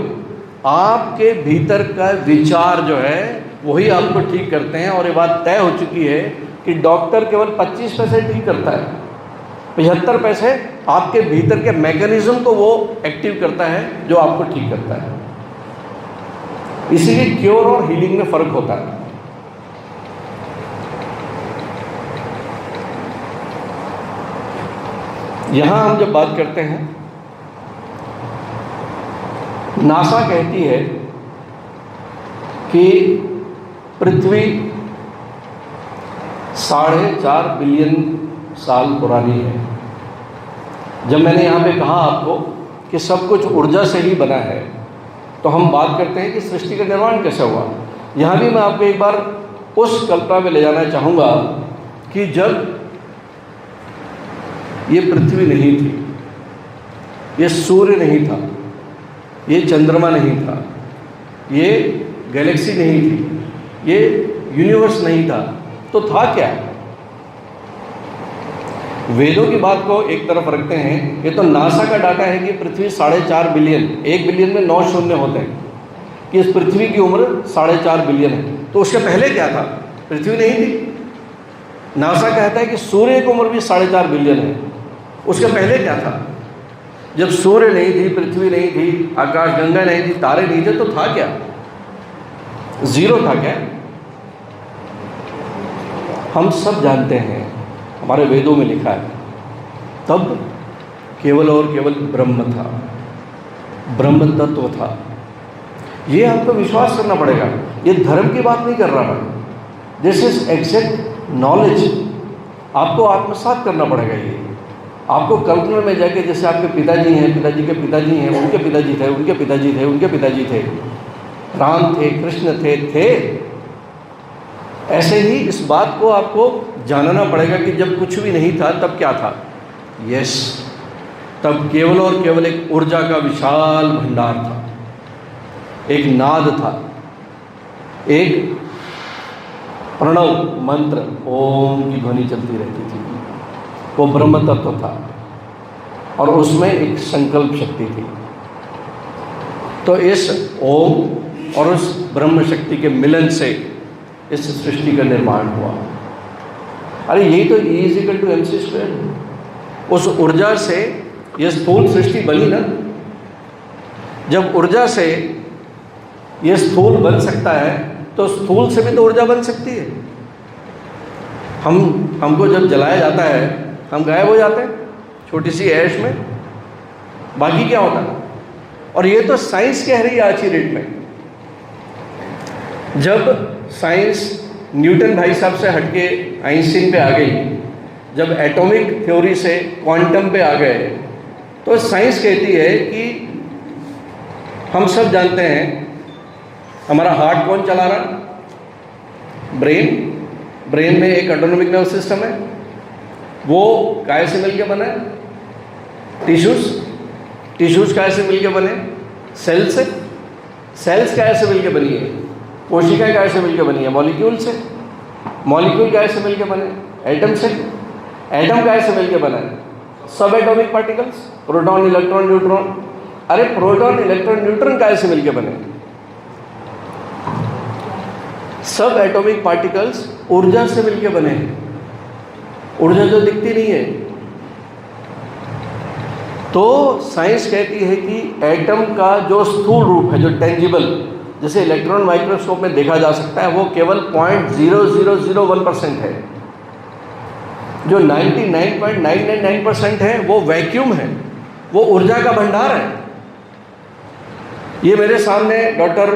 आपके भीतर का विचार जो है वही आपको ठीक करते हैं। और ये बात तय हो चुकी है कि डॉक्टर केवल 25 पैसे ठीक करता है, 75 पैसे आपके भीतर के मैकेनिज्म को वो एक्टिव करता है जो आपको ठीक करता है। इसीलिए क्योर और हीलिंग में फर्क होता है। यहां हम जब बात करते हैं, नासा कहती है कि पृथ्वी 4.5 बिलियन साल पुरानी है। जब मैंने यहाँ पे कहा आपको कि सब कुछ ऊर्जा से ही बना है, तो हम बात करते हैं कि सृष्टि का निर्माण कैसे हुआ। यहाँ भी मैं आपको एक बार उस कल्पना में ले जाना चाहूँगा कि जब ये पृथ्वी नहीं थी, ये सूर्य नहीं था, ये चंद्रमा नहीं था, ये गैलेक्सी नहीं थी, ये यूनिवर्स नहीं था, तो था क्या? वेदों की बात को एक तरफ रखते हैं, ये तो नासा का डाटा है कि पृथ्वी 4.5 बिलियन, 1 बिलियन में 9 शून्य होते हैं, कि इस पृथ्वी की उम्र 4.5 बिलियन है। तो उसके पहले क्या था? पृथ्वी नहीं थी। नासा कहता है कि सूर्य की उम्र भी 4.5 बिलियन है। उसके पहले क्या था? जब सूर्य नहीं थी, पृथ्वी नहीं थी, आकाशगंगा नहीं थी, तारे नहीं थे, तो था क्या? जीरो था क्या? हम सब जानते हैं, हमारे वेदों में लिखा है, तब केवल और केवल ब्रह्म था, ब्रह्म तत्व था। ये हमको विश्वास करना पड़ेगा। ये धर्म की बात नहीं कर रहा मैं, दिस इज एग्जैक्ट नॉलेज। आपको आत्मसात करना पड़ेगा। ये आपको कल्पना में जाके, जैसे आपके पिताजी हैं, पिताजी के पिताजी हैं, उनके पिताजी थे, उनके पिताजी थे, उनके पिताजी थे, राम थे, कृष्ण थे, ऐसे ही इस बात को आपको जानना पड़ेगा कि जब कुछ भी नहीं था तब क्या था? यस, तब केवल और केवल एक ऊर्जा का विशाल भंडार था, एक नाद था, एक प्रणव मंत्र ओम की ध्वनि चलती रहती थी, वो ब्रह्म तत्व था, और उसमें एक संकल्प शक्ति थी। तो इस ओम और उस ब्रह्म शक्ति के मिलन से इस सृष्टि का निर्माण हुआ। अरे यही तो E=mc²। उस ऊर्जा से यह स्थूल सृष्टि बनी ना। जब ऊर्जा से यह स्थूल बन सकता है तो स्थूल से भी तो ऊर्जा बन सकती है। हमको जब जलाया जाता है हम गायब हो जाते हैं छोटी सी ऐश में, बाकी क्या होता है? और ये तो साइंस कह रही है आज की डेट में। जब साइंस न्यूटन भाई साहब से हटके आइंस्टीन पे आ गई, जब एटॉमिक थ्योरी से क्वांटम पे आ गए, तो साइंस कहती है कि हम सब जानते हैं हमारा हार्ट कौन चला रहा? ब्रेन में एक ऑटोनॉमिक नर्वस सिस्टम है, वो काय से मिलकर बना है? टिश्यूज काय से मिलकर बने? सेल्स काय से मिलकर बनी है? कोशिका काय से मिलकर बनी है? मॉलिक्यूल से। मॉलिक्यूल काय से मिलकर बने? एटम से। एटम काय से मिलकर बना है? सब atomic particles, proton, electron, neutron. अरे प्रोटॉन, इलेक्ट्रॉन, न्यूट्रॉन काय से मिलकर बने? सब एटॉमिक पार्टिकल्स ऊर्जा से मिलकर बने हैं। ऊर्जा जो दिखती नहीं है। तो साइंस कहती है कि एटम का जो स्थूल रूप है, जो टेंजिबल, जैसे इलेक्ट्रॉन माइक्रोस्कोप में देखा जा सकता है, वो केवल 0.0001% है। जो 99.999% है वो वैक्यूम है, वो ऊर्जा का भंडार है। ये मेरे सामने डॉक्टर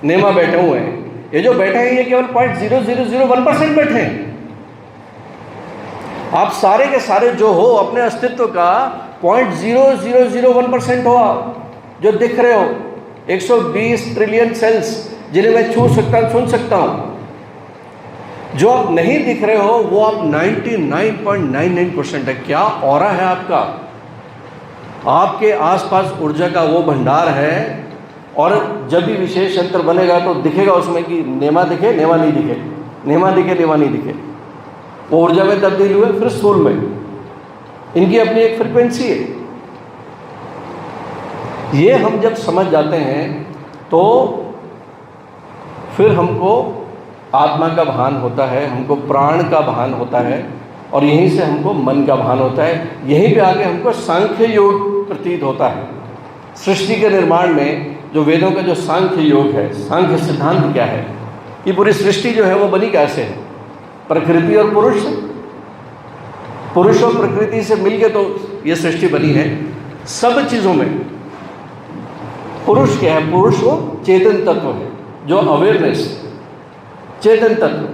नेमा बैठे हुए हैं। ये जो बैठे हैं ये केवल 0.0001% बैठे हैं। आप सारे के सारे जो हो अपने अस्तित्व का 0.0001% हो। आप जो दिख रहे हो 120 ट्रिलियन सेल्स, जिन्हें मैं छू सकता हूँ, सुन सकता हूँ, जो आप नहीं दिख रहे हो वो आप 99.99% है। क्या ऑरा है आपका? आपके आसपास ऊर्जा का वो भंडार है। और जब भी विशेष यंत्र बनेगा तो दिखेगा उसमें कि नेमा दिखे, नेमा नहीं दिखे, नेमा दिखे, नेमा नहीं दिखे। वो ऊर्जा में तब्दील हुए, फिर स्थूल में। इनकी अपनी एक फ्रीक्वेंसी है। ये हम जब समझ जाते हैं तो फिर हमको आत्मा का भान होता है, हमको प्राण का भान होता है, और यहीं से हमको मन का भान होता है। यहीं पे आके हमको सांख्य योग प्रतीत होता है। सृष्टि के निर्माण में जो वेदों का जो सांख्य योग है, सांख्य सिद्धांत क्या है? ये पूरी सृष्टि जो है वो बनी कैसे है? प्रकृति और पुरुष से। पुरुष और प्रकृति से मिलके तो ये सृष्टि बनी है। सब चीज़ों में पुरुष क्या है? पुरुष वो चेतन तत्व है, जो अवेयरनेस, चेतन तत्व,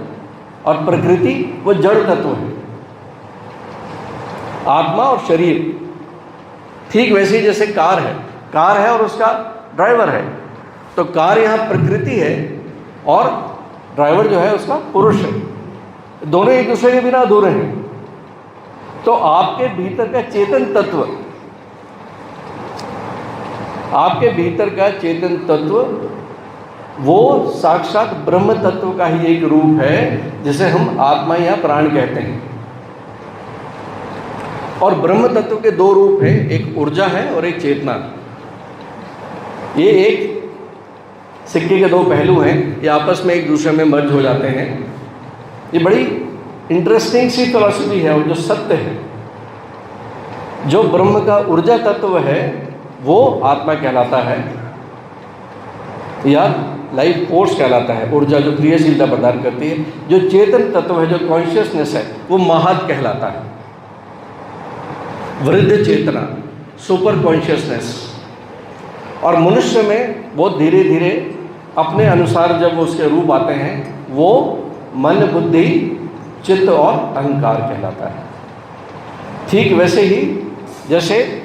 और प्रकृति वो जड़ तत्व है, आत्मा और शरीर। ठीक वैसे ही जैसे कार है और उसका ड्राइवर है। तो कार यहाँ प्रकृति है और ड्राइवर जो है उसका पुरुष है। दोनों एक दूसरे के बिना अधूरे हैं। तो आपके भीतर का चेतन तत्व, आपके भीतर का चेतन तत्व वो साक्षात ब्रह्म तत्व का ही एक रूप है, जिसे हम आत्मा या प्राण कहते हैं। और ब्रह्म तत्व के दो रूप हैं, एक ऊर्जा है और एक चेतना। ये एक सिक्के के दो पहलू हैं, ये आपस में एक दूसरे में मर्ज हो जाते हैं। ये बड़ी इंटरेस्टिंग सी फिलॉसफी है। और जो सत्य है, जो ब्रह्म का ऊर्जा तत्व है, वो आत्मा कहलाता है या लाइफ फोर्स कहलाता है। ऊर्जा जो क्रियाशीलता प्रदान करती है। जो चेतन तत्व है, जो कॉन्शियसनेस है, वो महत कहलाता है। वृद्ध चेतना, सुपर कॉन्शियसनेस। और मनुष्य में वो धीरे धीरे अपने अनुसार जब उसके रूप आते हैं, वो मन, बुद्धि, चित्त और अहंकार कहलाता है। ठीक वैसे ही जैसे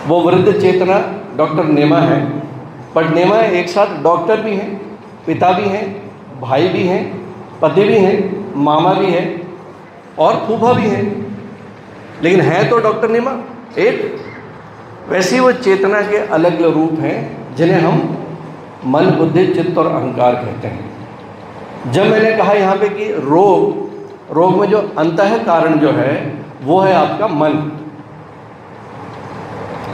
वो वृद्ध चेतना डॉक्टर नेमा है, बट नेमा एक साथ डॉक्टर भी हैं, पिता भी हैं, भाई भी हैं, पति भी हैं, मामा भी हैं और फूफा भी हैं, लेकिन है तो डॉक्टर नेमा एक। वैसे ही वो चेतना के अलग अलग रूप हैं, जिन्हें हम मन, बुद्धि, चित्त और अहंकार कहते हैं। जब मैंने कहा यहाँ पे कि रोग में जो अंतः कारण जो है वो है आपका मन।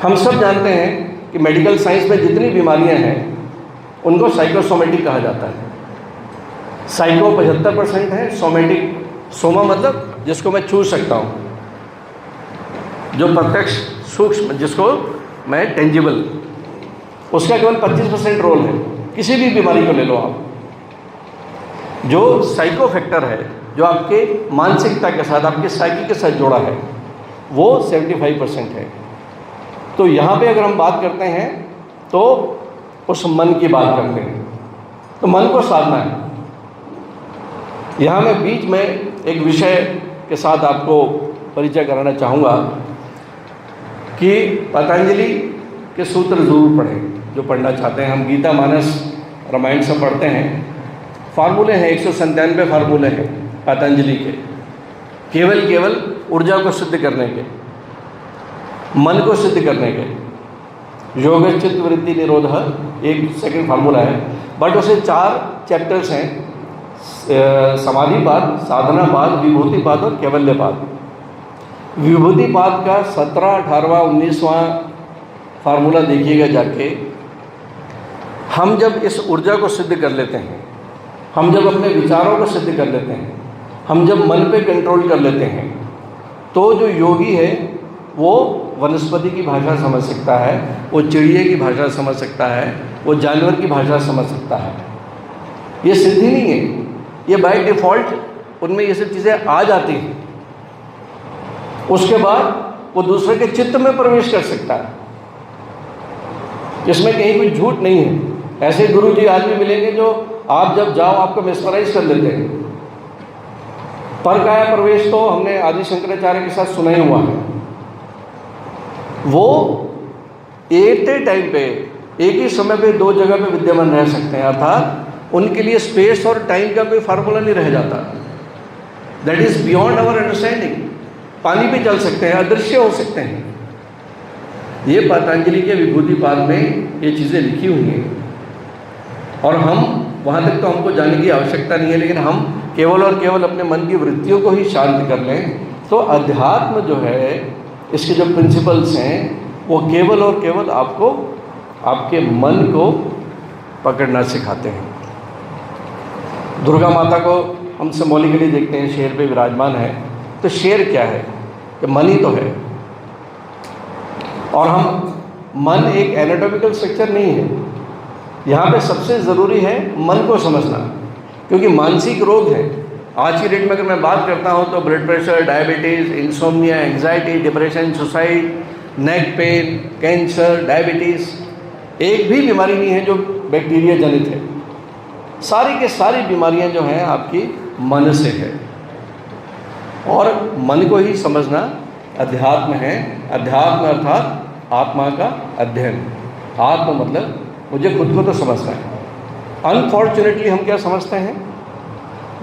हम सब जानते हैं कि मेडिकल साइंस में जितनी बीमारियां हैं उनको साइकोसोमेटिक कहा जाता है। साइको 75% है, सोमेटिक, सोमा मतलब जिसको मैं छू सकता हूँ, जो प्रत्यक्ष सूक्ष्म, जिसको मैं टेंजिबल, उसका केवल 25% रोल है। किसी भी बीमारी को ले लो आप। जो साइको फैक्टर है, जो आपके मानसिकता के साथ, आपके साइकी के साथ जुड़ा है, वो 75% है। तो यहाँ पे अगर हम बात करते हैं तो उस मन की बात करते हैं। तो मन को साधना है। यहाँ मैं बीच में एक विषय के साथ आपको परिचय कराना चाहूँगा कि पतंजलि के सूत्र ज़रूर पढ़ें, जो पढ़ना चाहते हैं। हम गीता, मानस, रामायण सब पढ़ते हैं। फार्मूले हैं, 197 फार्मूले हैं पतंजलि के, केवल ऊर्जा को सिद्ध करने के, मन को सिद्ध करने के। योग चित्त वृत्ति निरोध एक सेकंड फार्मूला है, बट उसे 4 चैप्टर्स हैं, समाधिपाद, साधनापाद, विभूतिपाद और कैवल्यपाद। विभूतिपाद का 17, 18वां, 19वां फार्मूला देखिएगा जाके। हम जब इस ऊर्जा को सिद्ध कर लेते हैं, हम जब अपने विचारों को सिद्ध कर लेते हैं, हम जब मन पे कंट्रोल कर लेते हैं, तो जो योगी है वो वनस्पति की भाषा समझ सकता है, वो चिड़िया की भाषा समझ सकता है, वो जानवर की भाषा समझ सकता है। ये सिद्धि नहीं है, ये बाय डिफ़ॉल्ट उनमें ये सब चीज़ें आ जाती हैं। उसके बाद वो दूसरे के चित्त में प्रवेश कर सकता है, इसमें कहीं कोई झूठ नहीं है। ऐसे गुरु जी आज भी मिलेंगे जो आप जब जाओ आपको मेस्मराइज कर लेते हैं। पर काया प्रवेश तो हमने आदि शंकराचार्य के साथ सुना ही हुआ है। वो एक ही टाइम पे, एक ही समय पे 2 जगह पे विद्यमान रह सकते हैं, अर्थात उनके लिए स्पेस और टाइम का कोई फार्मूला नहीं रह जाता। That is beyond our understanding. पानी पे चल सकते हैं, अदृश्य हो सकते हैं। ये पतंजलि के विभूतिपाद में ये चीज़ें लिखी हुई हैं, और हम वहाँ तक तो हमको जाने की आवश्यकता नहीं है, लेकिन हम केवल और केवल अपने मन की वृत्तियों को ही शांत कर लें तो अध्यात्म जो है, इसके जो प्रिंसिपल्स हैं, वो केवल और केवल आपको आपके मन को पकड़ना सिखाते हैं। दुर्गा माता को हम सिंबॉलिकली देखते हैं, शेर पे विराजमान है। तो शेर क्या है? कि मन ही तो है। और हम मन एक एनाटॉमिकल स्ट्रक्चर नहीं है। यहाँ पे सबसे ज़रूरी है मन को समझना, क्योंकि मानसिक रोग है। आज की डेट में अगर मैं बात करता हूँ तो blood pressure, diabetes, insomnia, anxiety, depression, suicide, neck pain, cancer, diabetes, एक भी बीमारी नहीं है जो बैक्टीरिया जनित है। सारी के सारी बीमारियाँ जो हैं आपकी मन से है, और मन को ही समझना अध्यात्म है। अध्यात्म अर्थात आत्मा का अध्ययन। आत्म मतलब मुझे खुद को तो समझना है। अनफॉर्चुनेटली हम क्या समझते हैं,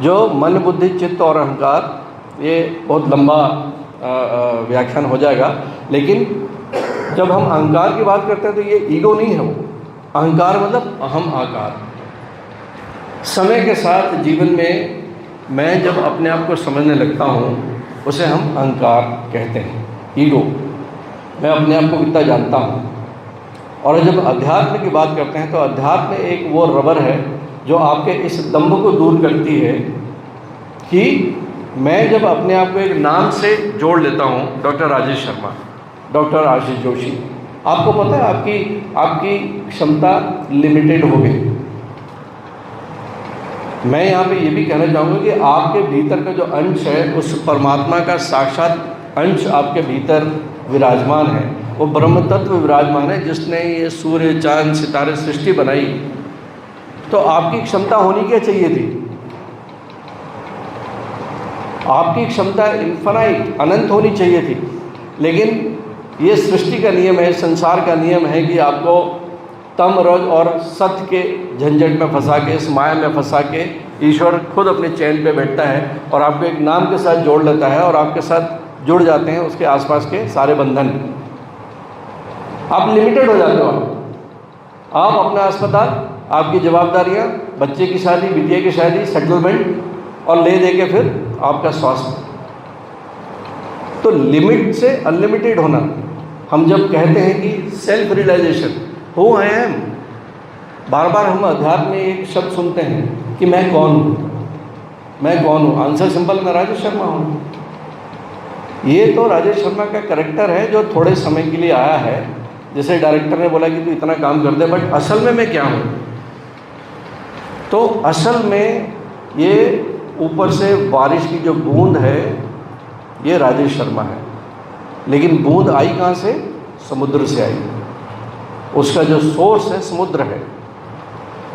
जो मन, बुद्धि, चित्त और अहंकार, ये बहुत लंबा व्याख्यान हो जाएगा, लेकिन जब हम अहंकार की बात करते हैं तो ये ईगो नहीं है। वो अहंकार मतलब अहम आकार। समय के साथ जीवन में मैं जब अपने आप को समझने लगता हूँ, उसे हम अहंकार कहते हैं, ईगो। मैं अपने आप को कितना जानता हूँ। और जब अध्यात्म की बात करते हैं तो अध्यात्म एक वो रबर है जो आपके इस दम्भ को दूर करती है कि मैं जब अपने आप को एक नाम से जोड़ लेता हूँ, डॉक्टर राजेश शर्मा, डॉक्टर आशीष जोशी, आपको पता है आपकी क्षमता लिमिटेड हो गई। मैं यहाँ पे ये भी कहना चाहूँगा कि आपके भीतर का जो अंश है, उस परमात्मा का साक्षात अंश आपके भीतर विराजमान है। वो ब्रह्म तत्व विराजमान है, जिसने ये सूर्य, चांद, सितारे सृष्टि बनाई। तो आपकी क्षमता होनी क्या चाहिए थी? आपकी क्षमता इन्फिनाइट, अनंत होनी चाहिए थी। लेकिन ये सृष्टि का नियम है, संसार का नियम है कि आपको तम, रज और सत्य के झंझट में फंसा के, इस माया में फंसा के ईश्वर खुद अपने चैन पे बैठता है और आपको एक नाम के साथ जोड़ लेता है, और आपके साथ जुड़ जाते हैं उसके आसपास के सारे बंधन। आप लिमिटेड हो जाते हो। आप अपना अस्पताल, आपकी जवाबदारियाँ, बच्चे की शादी, बिटिया की शादी, सेटलमेंट, और ले दे के फिर आपका स्वास्थ्य। तो लिमिट से अनलिमिटेड होना। हम जब कहते हैं कि self realization, who I am, बार बार हम अध्यात्म में एक शब्द सुनते हैं कि मैं कौन हूँ, मैं कौन हूँ। आंसर सिंपल, मैं राजेश शर्मा हूँ। ये तो राजेश शर्मा का कैरेक्टर है जो थोड़े समय के लिए आया है, जैसे डायरेक्टर ने बोला कि तू इतना काम कर दे, बट असल में मैं क्या हूँ? तो असल में ये ऊपर से बारिश की जो बूंद है, ये राजेश शर्मा है। लेकिन बूंद आई कहाँ से? समुद्र से आई। उसका जो सोर्स है समुद्र है।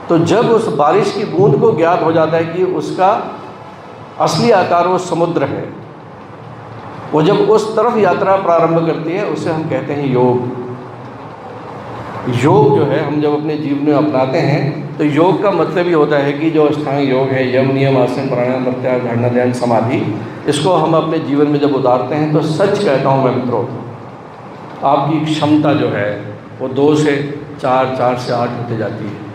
तो जब उस बारिश की बूंद को ज्ञात हो जाता है कि उसका असली आकार वो समुद्र है, वो जब उस तरफ यात्रा प्रारंभ करती है, उसे हम कहते हैं योग। योग जो है हम जब अपने जीवन में अपनाते हैं तो योग का मतलब ही होता है कि जो अष्टांग योग है, यम, नियम, आसन, प्राणायाम, प्रत्याहार, धारणा, ध्यान, समाधि, इसको हम अपने जीवन में जब उतारते हैं तो सच कहता हूँ मैं मित्रों, आपकी क्षमता जो है वो 2 से 4, 4 से 8 होते जाती है।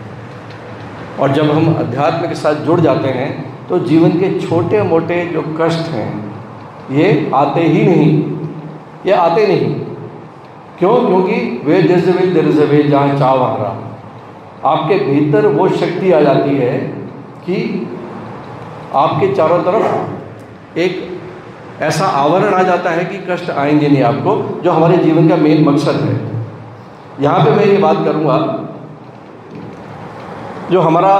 और जब हम अध्यात्म के साथ जुड़ जाते हैं तो जीवन के छोटे मोटे जो कष्ट हैं ये आते ही नहीं, ये आते नहीं। क्यों? क्योंकि वे this will there is a way, जहाँ चाह वहाँ राह। आपके भीतर वो शक्ति आ जाती है कि आपके चारों तरफ एक ऐसा आवरण आ जाता है कि कष्ट आएंगे नहीं आपको, जो हमारे जीवन का मेन मकसद है। यहाँ पे मैं ये बात करूँगा, जो हमारा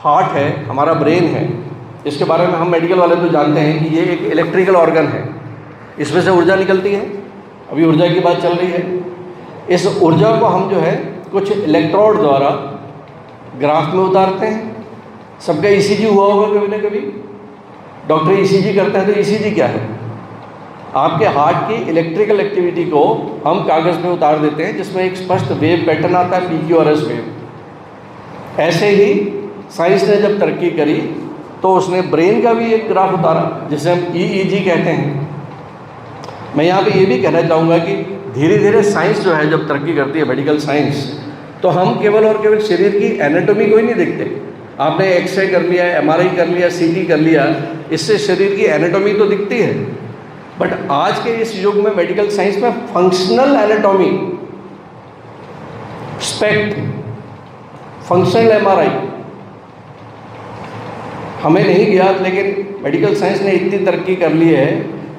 हार्ट है, हमारा ब्रेन है, इसके बारे में हम मेडिकल वाले तो जानते हैं कि ये एक इलेक्ट्रिकल ऑर्गन है। इसमें से ऊर्जा निकलती है, अभी ऊर्जा की बात चल रही है। इस ऊर्जा को हम जो है कुछ इलेक्ट्रोड द्वारा ग्राफ में उतारते हैं। सबका ईसीजी हुआ होगा कभी ना कभी, डॉक्टर ईसीजी करते हैं। तो ईसीजी क्या है? आपके हार्ट की इलेक्ट्रिकल एक्टिविटी को हम कागज़ में उतार देते हैं, जिसमें एक स्पष्ट वेव पैटर्न आता है, PQRS वेव। ऐसे ही साइंस ने जब तरक्की करी तो उसने ब्रेन का भी एक ग्राफ उतारा, जिसे हम EEG कहते हैं। मैं यहाँ पे ये भी कहना चाहूँगा कि धीरे धीरे साइंस जो है जब तरक्की करती है, मेडिकल साइंस, तो हम केवल और केवल शरीर की एनाटॉमी को ही नहीं देखते। आपने एक्सरे कर लिया, MRI कर लिया, CT कर लिया, इससे शरीर की एनाटॉमी तो दिखती है। बट आज के इस युग में मेडिकल साइंस में functional anatomy, SPECT, functional MRI हमें नहीं ज्ञात, लेकिन मेडिकल साइंस ने इतनी तरक्की कर ली है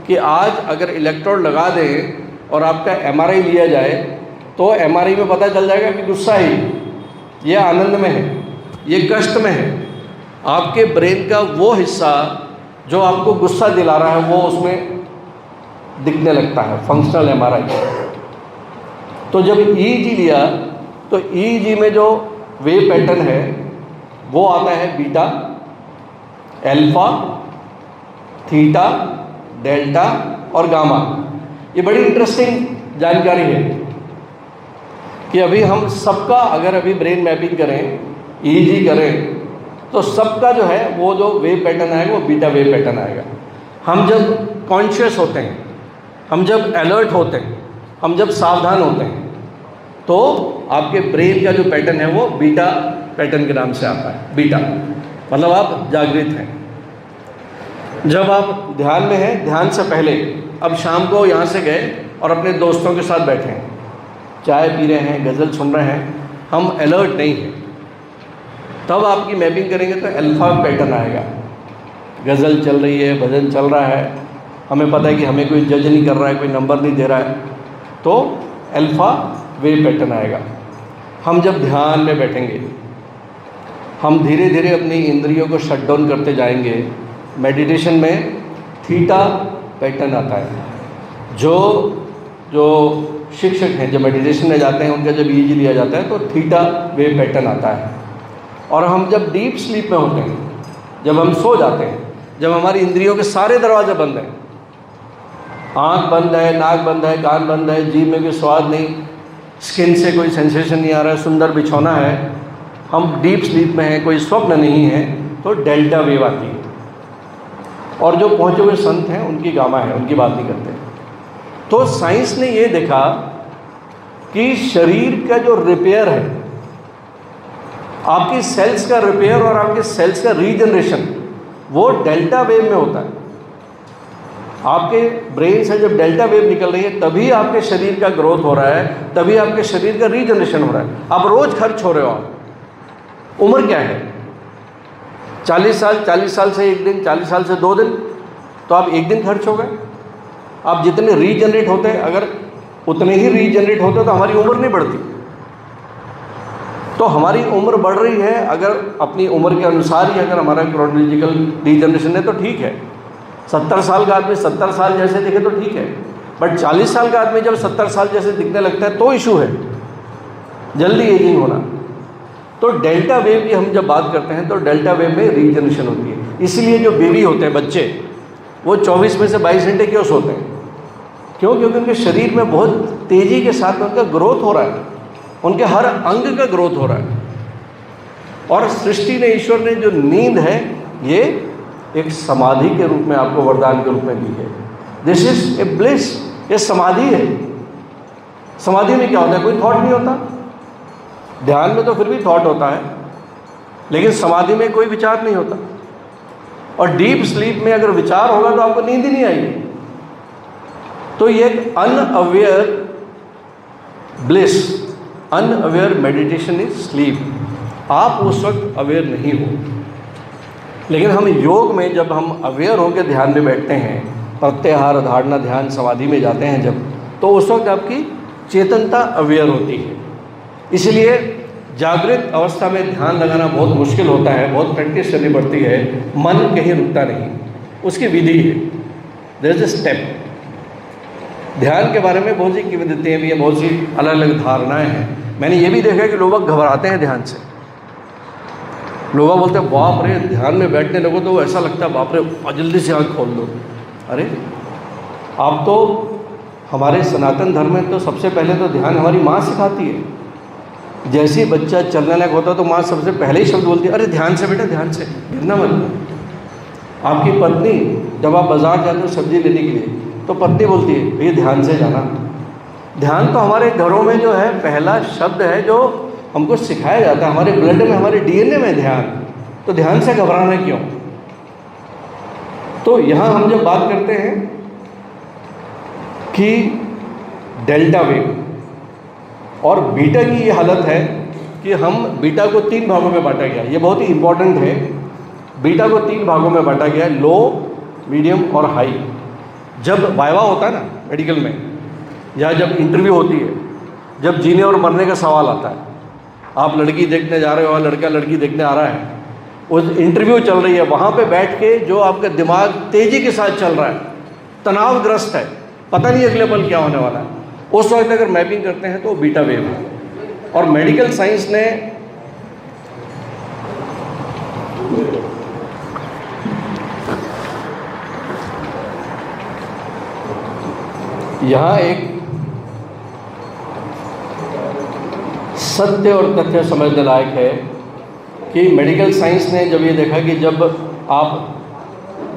कि आज अगर इलेक्ट्रोड लगा दें और आपका MRI लिया जाए तो MRI में पता चल जाएगा कि गुस्सा ही, ये आनंद में है, ये कष्ट में है। आपके ब्रेन का वो हिस्सा जो आपको गुस्सा दिला रहा है वो उसमें दिखने लगता है, फंक्शनल MRI। तो जब EEG लिया तो EEG में जो वेव पैटर्न है वो आता है बीटा, अल्फा, थीटा, डेल्टा और गामा। ये बड़ी इंटरेस्टिंग जानकारी है कि अभी हम सबका अगर अभी ब्रेन मैपिंग करें, EEG करें, तो सबका जो है वो जो वेव पैटर्न आएगा वो बीटा वेव पैटर्न आएगा। हम जब कॉन्शियस होते हैं, हम जब अलर्ट होते हैं, हम जब सावधान होते हैं, तो आपके ब्रेन का जो पैटर्न है वो बीटा पैटर्न के नाम से आता है। बीटा मतलब आप जागृत हैं। जब आप ध्यान में हैं, ध्यान से पहले, अब शाम को यहाँ से गए और अपने दोस्तों के साथ बैठे हैं, चाय पी रहे हैं, गज़ल सुन रहे हैं, हम अलर्ट नहीं हैं, तब आपकी मैपिंग करेंगे तो अल्फा पैटर्न आएगा। गज़ल चल रही है, भजन चल रहा है, हमें पता है कि हमें कोई जज नहीं कर रहा है, कोई नंबर नहीं दे रहा है, तो अल्फा वेव पैटर्न आएगा। हम जब ध्यान में बैठेंगे, हम धीरे धीरे अपनी इंद्रियों को शट डाउन करते जाएंगे। मेडिटेशन में थीटा पैटर्न आता है। जो शिक्षक हैं, जो मेडिटेशन में जाते हैं, उनका जब EEG लिया जाता है तो थीटा वेव पैटर्न आता है। और हम जब डीप स्लीप में होते हैं, जब हम सो जाते हैं, जब हमारी इंद्रियों के सारे दरवाजे बंद हैं, आँख बंद है, नाक बंद है, कान बंद है, जीभ में भी स्वाद नहीं, स्किन से कोई सेंसेशन नहीं आ रहा है, सुंदर बिछौना है, हम डीप स्लीप में हैं, कोई स्वप्न नहीं है, तो डेल्टा वेव आती है। और जो पहुँचे हुए संत हैं उनकी गामा है, उनकी बात नहीं करते। तो साइंस ने ये देखा कि शरीर का जो रिपेयर है, आपकी सेल्स का रिपेयर और आपके सेल्स का रीजनरेशन, वो डेल्टा वेव में होता है। आपके ब्रेन से जब डेल्टा वेव निकल रही है तभी आपके शरीर का ग्रोथ हो रहा है, तभी आपके शरीर का रीजनरेशन हो रहा है। आप रोज़ खर्च हो रहे हो। आप उम्र क्या है? 40 साल, 40 साल से एक दिन, 40 साल से 2 दिन, तो आप एक दिन खर्च हो गए। आप जितने रीजनरेट होते हैं, अगर उतने ही रीजनरेट होते तो हमारी उम्र नहीं बढ़ती। तो हमारी उम्र बढ़ रही है, अगर अपनी उम्र के अनुसार ही अगर हमारा क्रोनोलॉजिकल रीजनरेशन है तो ठीक है। 70 साल का आदमी 70 साल जैसे दिखे तो ठीक है, बट 40 साल का आदमी जब 70 साल जैसे दिखने लगता है तो इशू है, जल्दी एजिंग होना। तो डेल्टा वेव की हम जब बात करते हैं तो डेल्टा वेव में रीजनरेशन होती है। इसीलिए जो बेबी होते हैं, बच्चे, वो 24 में से 22 घंटे क्यों सोते हैं? क्यों? क्योंकि उनके शरीर में बहुत तेज़ी के साथ उनका ग्रोथ हो रहा है, उनके हर अंग का ग्रोथ हो रहा है। और सृष्टि ने, ईश्वर ने जो नींद है, ये एक समाधि के रूप में आपको वरदान के रूप में दी है। दिस इज ए ब्लिस, ये समाधि है। समाधि में क्या होता है? कोई थॉट नहीं होता। ध्यान में तो फिर भी थॉट होता है, लेकिन समाधि में कोई विचार नहीं होता। और डीप स्लीप में अगर विचार होगा तो आपको नींद ही नहीं आएगी। तो ये एक unaware bliss, unaware meditation is sleep. आप उस वक्त अवेयर नहीं हो। लेकिन हम योग में जब हम अवेयर होकर ध्यान में बैठते हैं, प्रत्याहार धारणा ध्यान समाधि में जाते हैं जब, तो उस वक्त आपकी चेतनता अवेयर होती है। इसलिए जागृत अवस्था में ध्यान लगाना बहुत मुश्किल होता है, बहुत प्रैक्टिस करनी पड़ती है। मन कहीं रुकता नहीं, उसकी विधि है, देयर इज अ स्टेप। ध्यान के बारे में बहुत सी किंवदंतियाँ भी हैं, बहुत सी अलग अलग धारणाएं हैं। मैंने ये भी देखा है कि लोग घबराते हैं ध्यान से। लोग बोलते हैं बाप रे, ध्यान में बैठने लगो तो ऐसा लगता है बाप रे जल्दी से आँख खोल दो। अरे आप तो, हमारे सनातन धर्म में तो सबसे पहले तो ध्यान हमारी माँ सिखाती है। जैसे ही बच्चा चलने लायक होता तो माँ सबसे पहले ही शब्द बोलती है, अरे ध्यान से बेटा, ध्यान से, गिरना मत। आपकी पत्नी जब आप बाजार जाते हो सब्जी लेने के लिए, तो पत्नी बोलती है भैया ध्यान से जाना। ध्यान तो हमारे घरों में जो है पहला शब्द है जो हमको सिखाया जाता है, हमारे ब्लड में, हमारे डीएनए में ध्यान। तो ध्यान से घबराना क्यों? तो यहाँ हम जब बात करते हैं कि डेल्टा वेव और बीटा की ये हालत है कि हम बीटा को 3 भागों में बांटा गया। ये बहुत ही इंपॉर्टेंट है। बीटा को 3 भागों में बांटा गया है, लो, मीडियम और हाई। जब वाइवा होता है ना मेडिकल में, या जब इंटरव्यू होती है, जब जीने और मरने का सवाल आता है, आप लड़की देखने जा रहे हो और लड़का लड़की देखने आ रहा है, उस इंटरव्यू चल रही है, वहाँ पे बैठ के जो आपका दिमाग तेज़ी के साथ चल रहा है, तनावग्रस्त है, पता नहीं अगले पल क्या होने वाला है, उस वक्त अगर मैपिंग करते हैं तो बीटा वेव है। और मेडिकल साइंस ने यहाँ एक सत्य और तथ्य समझने लायक है कि मेडिकल साइंस ने जब ये देखा कि जब आप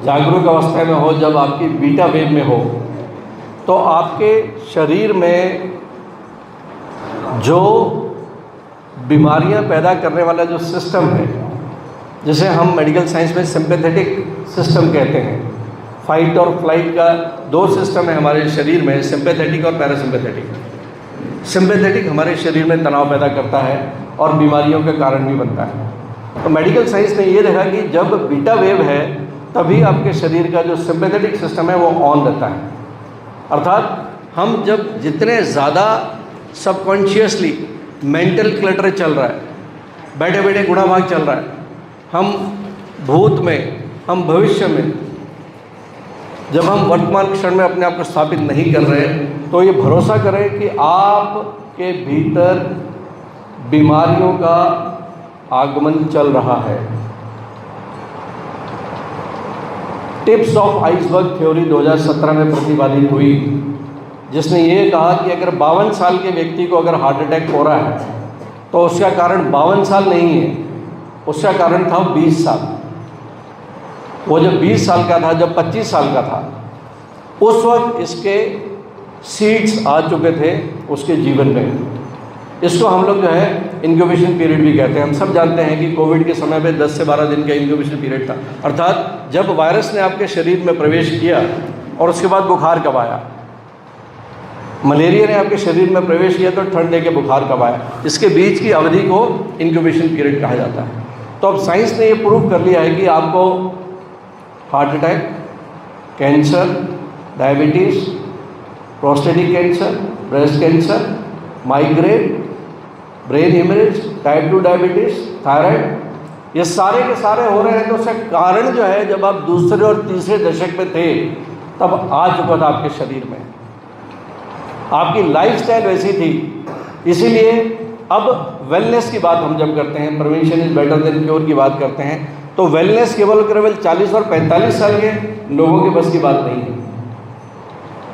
जागरूक अवस्था में हो, जब आपकी बीटा वेव में हो, तो आपके शरीर में जो बीमारियां पैदा करने वाला जो सिस्टम है, जिसे हम मेडिकल साइंस में सिंपैथेटिक सिस्टम कहते हैं, फाइट और फ्लाइट का 2 सिस्टम है हमारे शरीर में, सिंपैथेटिक और पैरासिम्पैथेटिक। सिंपैथेटिक हमारे शरीर में तनाव पैदा करता है और बीमारियों का कारण भी बनता है। तो मेडिकल साइंस ने ये देखा कि जब बीटा वेव है तभी आपके शरीर का जो सिंपैथेटिक सिस्टम है वो ऑन रहता है। अर्थात हम जब जितने ज़्यादा सबकॉन्शियसली मेंटल क्लटर चल रहा है, बैठे बैठे गुणाभाग चल रहा है, हम भूत में, हम भविष्य में, जब हम वर्तमान क्षण में अपने आप को स्थापित नहीं कर रहे, तो ये भरोसा करें कि आपके भीतर बीमारियों का आगमन चल रहा है। टिप्स ऑफ आइसबर्ग थ्योरी 2017 में प्रतिपादित हुई, जिसने ये कहा कि अगर 52 साल के व्यक्ति को अगर हार्ट अटैक हो रहा है तो उसका कारण 52 साल नहीं है, उसका कारण था 20 साल। वो जब 20 साल का था, जब 25 साल का था, उस वक्त इसके सीड्स आ चुके थे उसके जीवन में। इसको हम लोग जो है इंक्यूबेशन पीरियड भी कहते हैं। हम सब जानते हैं कि कोविड के समय पे 10 से 12 दिन का इंक्यूबेशन पीरियड था। अर्थात जब वायरस ने आपके शरीर में प्रवेश किया और उसके बाद बुखार कब आया, मलेरिया ने आपके शरीर में प्रवेश किया तो ठंड लेके बुखार कब आया, इसके बीच की अवधि को इंक्यूबेशन पीरियड कहा जाता है। तो अब साइंस ने ये प्रूव कर लिया है कि आपको heart attack, cancer, diabetes, prostatic cancer, breast cancer, migraine, brain haemorrhage, type 2 diabetes, thyroid, ये सारे के सारे हो रहे हैं। तो उसका कारण जो है, जब आप दूसरे और तीसरे दशक में थे तब आ चुका था आपके शरीर में। आपकी लाइफस्टाइल वैसी थी। इसीलिए अब वेलनेस की बात हम जब करते हैं, prevention is better than cure की बात करते हैं, तो वेलनेस केवल 40 और 45 साल के लोगों के बस की बात नहीं है,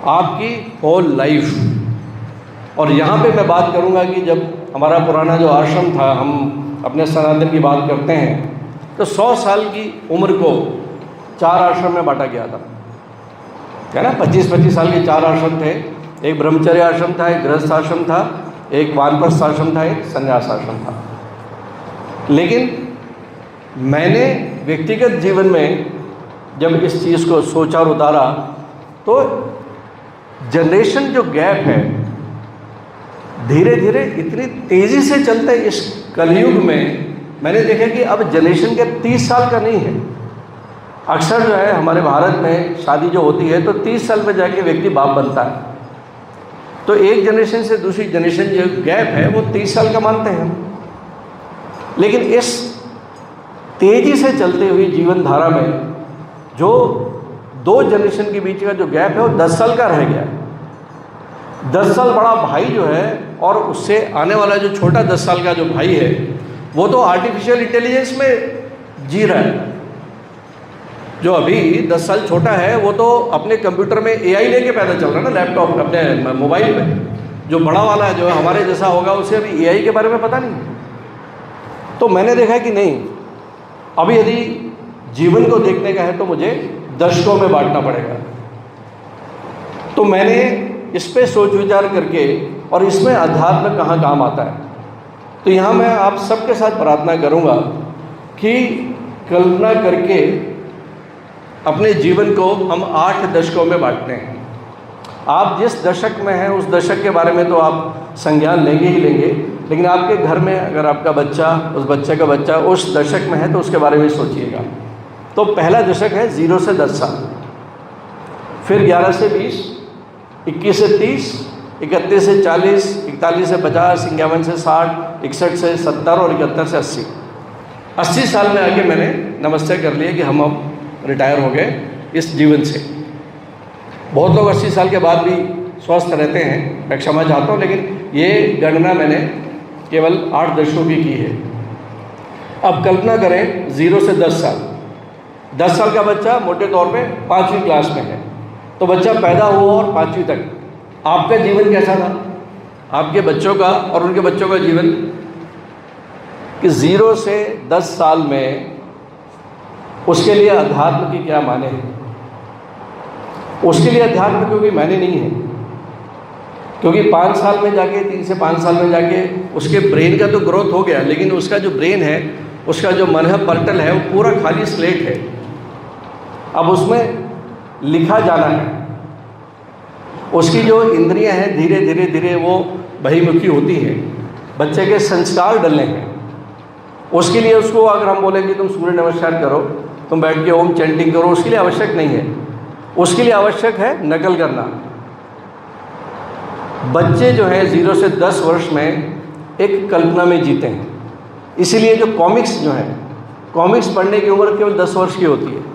आपकी होल लाइफ। और यहाँ पे मैं बात करूँगा कि जब हमारा पुराना जो आश्रम था, हम अपने सनातन की बात करते हैं, तो 100 साल की उम्र को 4 आश्रम में बांटा गया था, है ना। 25-25 साल के 4 आश्रम थे एक ब्रह्मचर्य आश्रम था, एक गृहस्थ आश्रम था, एक वानप्रस्थ आश्रम था, एक संन्यास आश्रम था। लेकिन मैंने व्यक्तिगत जीवन में जब इस चीज़ को सोचा और उतारा तो जनरेशन जो गैप है धीरे धीरे इतनी तेज़ी से चलते इस कलयुग में मैंने देखा कि अब जनरेशन गैप 30 साल का नहीं है। अक्सर जो है हमारे भारत में शादी जो होती है तो 30 साल में जाके व्यक्ति बाप बनता है, तो एक जनरेशन से दूसरी जनरेशन जो गैप है वो 30 साल का मानते हैं हम। लेकिन इस तेज़ी से चलते हुई जीवन धारा में जो 2 जनरेशन के बीच का जो गैप है वो 10 साल का रह गया। 10 साल बड़ा भाई जो है और उससे आने वाला जो छोटा 10 साल का जो भाई है वो तो आर्टिफिशियल इंटेलिजेंस में जी रहा है। जो अभी 10 साल छोटा है वो तो अपने कंप्यूटर में AI लेके पैदा चल रहा है ना, लैपटॉप अपने मोबाइल में। जो बड़ा वाला है जो हमारे जैसा होगा उसे अभी AI के बारे में पता नहीं। तो मैंने देखा कि नहीं, अभी यदि जीवन को देखने का है तो मुझे दशकों में बांटना पड़ेगा। तो मैंने इस पे सोच विचार करके और इसमें अध्यात्म कहाँ काम आता है, तो यहाँ मैं आप सबके साथ प्रार्थना करूँगा कि कल्पना करके अपने जीवन को हम 8 दशकों में बांटते हैं। आप जिस दशक में हैं उस दशक के बारे में तो आप संज्ञान लेंगे ही लेंगे, लेकिन आपके घर में अगर आपका बच्चा, उस बच्चे का बच्चा उस दशक में है तो उसके बारे में सोचिएगा। तो पहला दशक है 0 से 10 साल, फिर 11 से 20, 21 से 30, 31 से 40, 41 से 50, 51 से 60, 61 से 70 और 71 से 80। 80 साल में आके मैंने नमस्ते कर लिया कि हम अब रिटायर हो गए इस जीवन से। बहुत लोग 80 साल के बाद भी स्वस्थ रहते हैं, मैं क्षमा चाहता हूँ, लेकिन ये गणना मैंने केवल 8 दशकों की है। अब कल्पना करें 0 से 10 साल। 10 साल का बच्चा मोटे तौर पे 5वीं क्लास में है, तो बच्चा पैदा हुआ और 5वीं तक आपका जीवन कैसा था, आपके बच्चों का और उनके बच्चों का जीवन, कि 0 से 10 साल में उसके लिए अध्यात्म की क्या माने हैं। उसके लिए अध्यात्म क्योंकि मायने नहीं है, क्योंकि 5 साल में जाके 3 से 5 साल में जाके उसके ब्रेन का तो ग्रोथ हो गया, लेकिन उसका जो ब्रेन है, उसका जो मन है, पर्टल है, वो पूरा खाली स्लेट है। अब उसमें लिखा जाना है। उसकी जो इंद्रियां हैं धीरे धीरे धीरे वो बहिर्मुखी होती हैं। बच्चे के संस्कार डलने हैं। उसके लिए उसको अगर हम बोलेंगे तुम सूर्य नमस्कार करो, तुम बैठ के ओम चैंटिंग करो, उसके लिए आवश्यक नहीं है। उसके लिए आवश्यक है नकल करना। बच्चे जो है 0 से 10 वर्ष में एक कल्पना में जीते हैं। इसीलिए जो कॉमिक्स जो है, कॉमिक्स पढ़ने की उम्र केवल 10 वर्ष की होती है।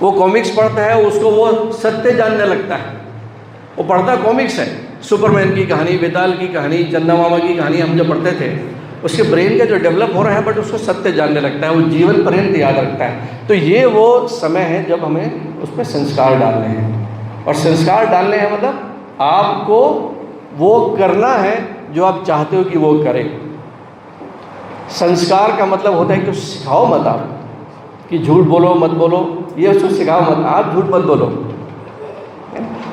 वो कॉमिक्स पढ़ता है, उसको वो सत्य जानने लगता है। वो पढ़ता कॉमिक्स है, सुपरमैन की कहानी, बेताल की कहानी, चंदा मामा की कहानी हम जब पढ़ते थे, उसके ब्रेन का जो डेवलप हो रहा है, बट उसको सत्य जानने लगता है, वो जीवन पर्यंत याद रखता है। तो ये वो समय है जब हमें उसमें संस्कार डालने हैं। और संस्कार डालने हैं मतलब आपको वो करना है जो आप चाहते हो कि वो करे। संस्कार का मतलब होता है कि सिखाओ मत आप, कि झूठ बोलो मत बोलो, ये उसको सिखाओ मत, आप झूठ मत बोलो।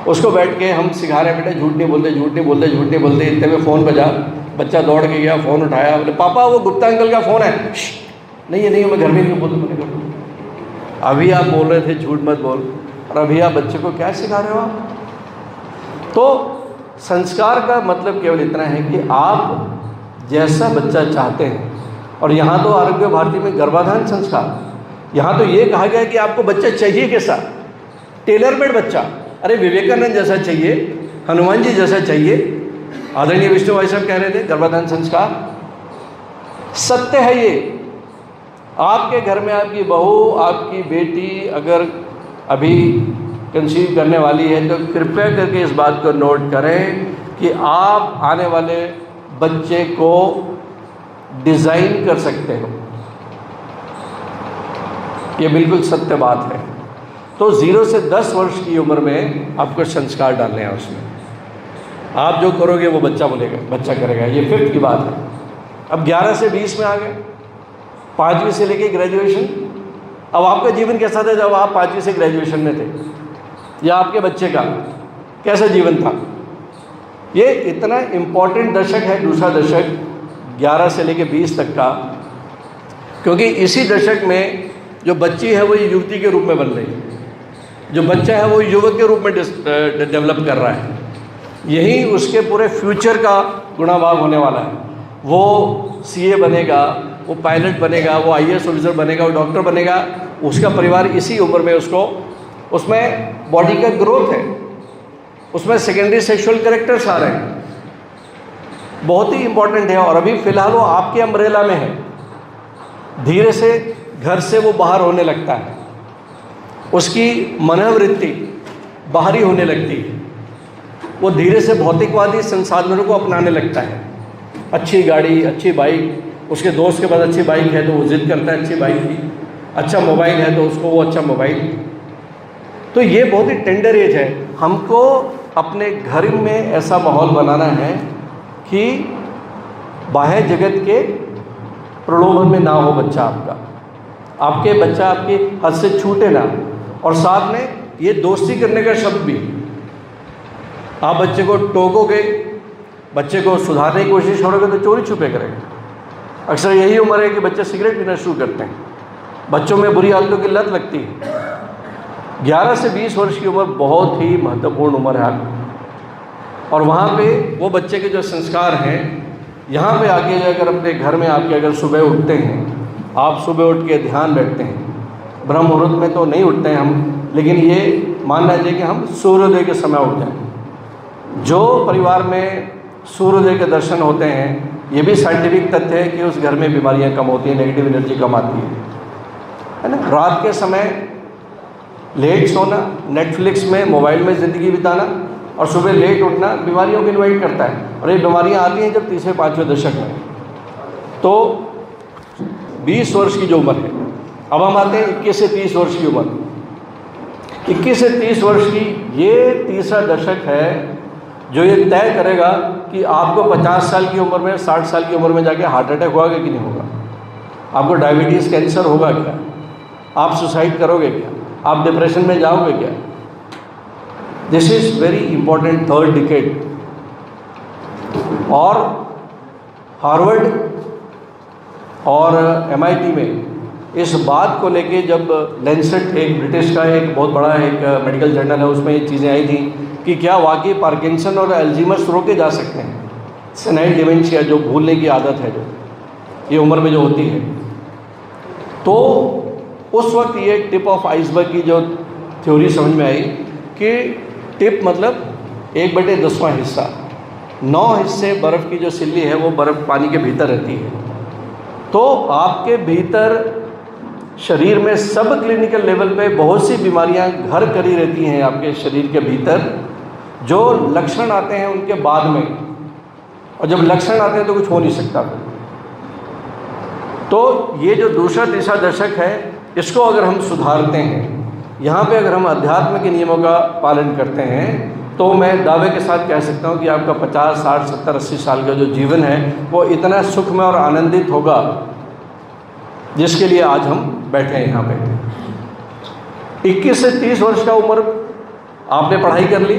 उसको बैठ के हम सिखा रहे हैं, बेटा झूठ नहीं बोलते, झूठ नहीं बोलते, झूठ नहीं बोलते। इतने में फ़ोन बजा, बच्चा दौड़ के गया, फ़ोन उठाया, बोले पापा वो गुप्ता अंकल का फ़ोन है। नहीं नहीं, मैं घर में नहीं बोलता। मैंने कहा अभी आप बोल रहे थे झूठ मत बोल, और अभी आप बच्चे को क्या सिखा रहे हो आप। तो संस्कार का मतलब केवल इतना है कि आप जैसा बच्चा चाहते हैं। और यहाँ तो आरोग्य भारती में गर्भाधान संस्कार, यहाँ तो ये कहा गया कि आपको बच्चा चाहिए कैसा, टेलर मेड बच्चा। अरे विवेकानंद जैसा चाहिए, हनुमान जी जैसा चाहिए। आदरणीय विष्णु भाई साहब कह रहे थे गर्भाधान संस्कार सत्य है। ये आपके घर में आपकी बहू, आपकी बेटी अगर अभी कंसीव करने वाली है तो कृपया करके इस बात को नोट करें कि आप आने वाले बच्चे को डिज़ाइन कर सकते हो। ये बिल्कुल सत्य बात है। तो 0 से 10 वर्ष की उम्र में आपको संस्कार डालने हैं उसमें। आप जो करोगे वो बच्चा बोलेगा, बच्चा करेगा। ये 5th की बात है। अब 11 से 20 में आ गए, 5वीं से लेके ग्रेजुएशन। अब आपका जीवन कैसा था जब आप 5वीं से ग्रेजुएशन में थे, या आपके बच्चे का कैसा जीवन था। ये इतना इम्पॉर्टेंट दशक है, दूसरा दशक 11 से लेकर 20 तक का, क्योंकि इसी दशक में जो बच्ची है वो युवती के रूप में बन रही है, जो बच्चा है वो युवक के रूप में डेवलप कर रहा है। यही उसके पूरे फ्यूचर का गुणाभाग होने वाला है। वो सीए बनेगा, वो पायलट बनेगा, वो आईएएस ऑफिसर बनेगा, वो डॉक्टर बनेगा। उसका परिवार इसी उम्र में उसको, उसमें बॉडी का ग्रोथ है, उसमें सेकेंडरी सेक्सुअल कैरेक्टर्स आ रहे हैं, बहुत ही इंपॉर्टेंट है। और अभी फ़िलहाल वो आपके अम्ब्रेला में है, धीरे से घर से वो बाहर होने लगता है, उसकी मनोवृत्ति बाहरी होने लगती है, वो धीरे से भौतिकवादी संसाधनों को अपनाने लगता है। अच्छी गाड़ी, अच्छी बाइक, उसके दोस्त के पास अच्छी बाइक है तो वो जिद करता है अच्छी बाइक की, अच्छा मोबाइल है तो उसको वो अच्छा मोबाइल। तो ये बहुत ही टेंडर एज है। हमको अपने घर में ऐसा माहौल बनाना है कि बाह्य जगत के प्रलोभन में ना हो बच्चा आपका, आपके बच्चा आपके हाथ से छूटे ना। और साथ में ये दोस्ती करने का शब्द भी, आप बच्चे को टोकोगे, बच्चे को सुधारने की कोशिश करोगे तो चोरी छुपे करेगा। अक्सर यही उम्र है कि बच्चे सिगरेट पीना शुरू करते हैं, बच्चों में बुरी आदतों की लत लगती है। 11 से 20 वर्ष की उम्र बहुत ही महत्वपूर्ण उम्र है और वहाँ पे वो बच्चे के जो संस्कार हैं, यहाँ पे आके अगर अपने घर में आके अगर सुबह उठते हैं, आप सुबह उठ के ध्यान बैठते हैं, ब्रह्म मुहूर्त में तो नहीं उठते हैं हम, लेकिन ये मानना चाहिए कि हम सूर्योदय के समय उठ जाएं। जो परिवार में सूर्योदय के दर्शन होते हैं, ये भी साइंटिफिक तथ्य है कि उस घर में बीमारियां कम होती हैं, नेगेटिव एनर्जी कम आती है ना। रात के समय लेट सोना, नेटफ्लिक्स में, मोबाइल में ज़िंदगी बिताना और सुबह लेट उठना बीमारियों को इन्वाइट करता है। और ये बीमारियां आती हैं जब तीसरे पाँचवें दशक में। तो 20 वर्ष की जो उम्र है, अब हम आते हैं 21 से 30 वर्ष की उम्र। 21 से 30 वर्ष की ये तीसरा दशक है जो ये तय करेगा कि आपको 50 साल की उम्र में, 60 साल की उम्र में जाके हार्ट अटैक होगा कि नहीं होगा, आपको डायबिटीज़, कैंसर होगा क्या, आप सुसाइड करोगे क्या, आप डिप्रेशन में जाओगे क्या। This is very important third decade. और हार्वर्ड और MIT में इस बात को लेके, जब लैंसेट, एक ब्रिटिश का एक बहुत बड़ा एक मेडिकल जर्नल है, उसमें ये चीज़ें आई थी कि क्या वाकई पार्किंसन और अल्जीमर्स रोके जा सकते हैं, सेनाइल डिमेंशिया, जो भूलने की आदत है जो ये उम्र में जो होती है। तो उस वक्त ये टिप ऑफ आइसबर्ग की जो थ्योरी समझ में आई कि टिप मतलब 1/10वां हिस्सा, 9 हिस्से बर्फ़ की जो सिल्ली है वो बर्फ़ पानी के भीतर रहती है। तो आपके भीतर शरीर में सब क्लिनिकल लेवल पे बहुत सी बीमारियां घर करी रहती हैं आपके शरीर के भीतर, जो लक्षण आते हैं उनके बाद में, और जब लक्षण आते हैं तो कुछ हो नहीं सकता। तो ये जो दूसरा तीसरा दशक है, इसको अगर हम सुधारते हैं, यहाँ पे अगर हम अध्यात्म के नियमों का पालन करते हैं, तो मैं दावे के साथ कह सकता हूँ कि आपका 50, 60, 70, 80 साल का जो जीवन है वो इतना सुखमय और आनंदित होगा जिसके लिए आज हम बैठे हैं यहाँ पे। 21 से 30 वर्ष का उम्र, आपने पढ़ाई कर ली,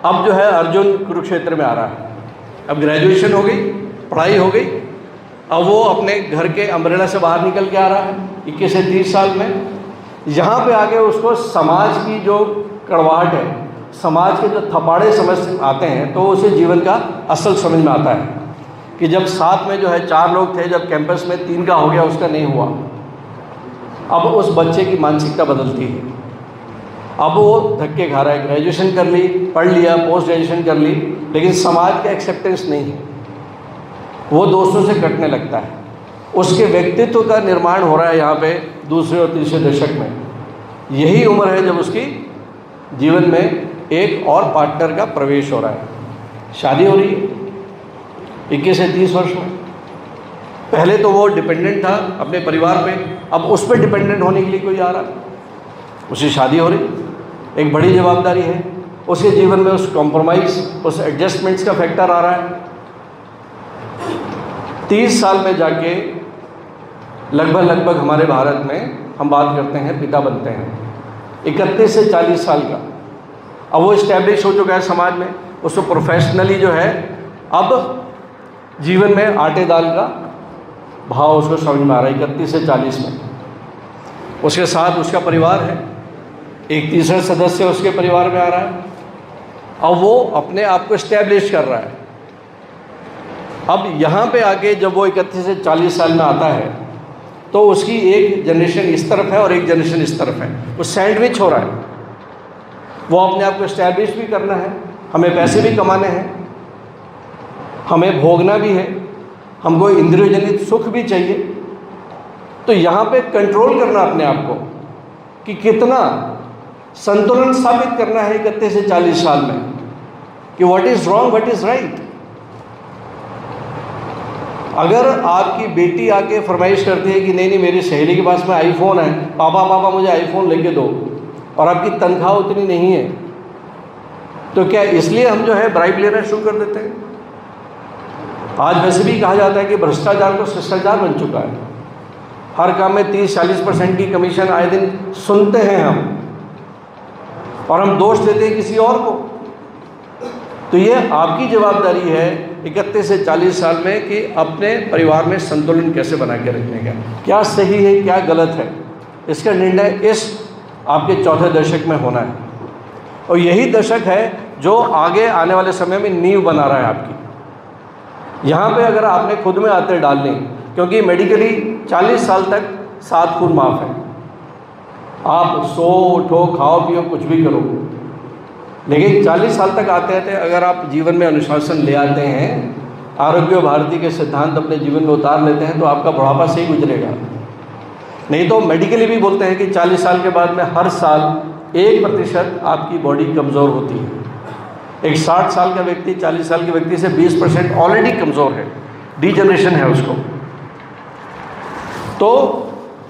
अब जो है अर्जुन कुरुक्षेत्र में आ रहा है, अब ग्रेजुएशन हो गई, पढ़ाई हो गई, अब वो अपने घर के अम्ब्रेला से बाहर निकल के आ रहा है 21 से 30 साल में। यहाँ पे आके उसको समाज की जो कड़वाहट है, समाज के जो थपाड़े समझ आते हैं, तो उसे जीवन का असल समझ में आता है कि जब साथ में जो है 4 लोग थे, जब कैंपस में 3 का हो गया, उसका नहीं हुआ। अब उस बच्चे की मानसिकता बदलती है, अब वो धक्के खा रहा है, ग्रेजुएशन कर ली, पढ़ लिया, पोस्ट ग्रेजुएशन कर ली, लेकिन समाज का एक्सेप्टेंस नहीं है, वो दोस्तों से कटने लगता है, उसके व्यक्तित्व का निर्माण हो रहा है यहाँ पे दूसरे और तीसरे दशक में। यही उम्र है जब उसकी जीवन में एक और पार्टनर का प्रवेश हो रहा है, शादी हो रही है 21 से 30 वर्ष में। पहले तो वो डिपेंडेंट था अपने परिवार पे, अब उस पर डिपेंडेंट होने के लिए कोई आ रहा, उसकी शादी हो रही, एक बड़ी जवाबदारी है, उसके जीवन में उस कॉम्प्रोमाइज़, उस एडजस्टमेंट्स का फैक्टर आ रहा है। 30 साल में जाके लगभग हमारे भारत में हम बात करते हैं पिता बनते हैं, 31 से 40 साल का, अब वो इस्टेब्लिश हो चुका है समाज में, उसको प्रोफेशनली जो है अब जीवन में आटे दाल का भाव उसको समझ में आ रहा है 31 से 40 में। उसके साथ उसका परिवार है, एक तीसरा सदस्य उसके परिवार में आ रहा है। अब वो अपने आप को इस्टेब्लिश कर रहा है। अब यहाँ पे आके जब वो 31 से 40 साल में आता है तो उसकी एक जनरेशन इस तरफ है और एक जनरेशन इस तरफ है, वो सैंडविच हो रहा है। वो अपने आप को इस्टेब्लिश भी करना है, हमें पैसे भी कमाने हैं, हमें भोगना भी है, हमको इंद्रियजनित सुख भी चाहिए। तो यहाँ पे कंट्रोल करना अपने आप को कि कितना संतुलन साबित करना है 31 से 40 साल में, कि what is wrong what is right. अगर आपकी बेटी आके फरमाइश करती है कि नहीं मेरी सहेली के पास में आईफोन है, पापा पापा मुझे आईफोन लेके दो, और आपकी तनख्वाह उतनी नहीं है, तो क्या इसलिए हम जो है ब्राइब लेना शुरू कर देते हैं? आज वैसे भी कहा जाता है कि भ्रष्टाचार तो शिष्टाचार बन चुका है। हर काम में 30-40% की कमीशन आए दिन सुनते हैं हम, और हम दोष देते हैं किसी और को। तो ये आपकी जवाबदारी है 31 से 40 साल में कि अपने परिवार में संतुलन कैसे बना के रखने का, क्या सही है क्या गलत है, इसका निर्णय इस आपके चौथे दशक में होना है। और यही दशक है जो आगे आने वाले समय में नींव बना रहा है आपकी। यहाँ पे अगर आपने खुद में आते डालनी, क्योंकि मेडिकली 40 साल तक 7 खून माफ़ है, आप सो उठो खाओ पियो कुछ भी करो, लेकिन 40 साल तक आते आते अगर आप जीवन में अनुशासन ले आते हैं, आरोग्य भारती के सिद्धांत अपने जीवन में उतार लेते हैं, तो आपका बुढ़ापा सही गुजरेगा। नहीं तो मेडिकली भी बोलते हैं कि 40 साल के बाद में हर साल 1% आपकी बॉडी कमज़ोर होती है। एक 60 साल का व्यक्ति 40 साल के व्यक्ति से 20% ऑलरेडी कमज़ोर है, डीजनरेशन है उसको। तो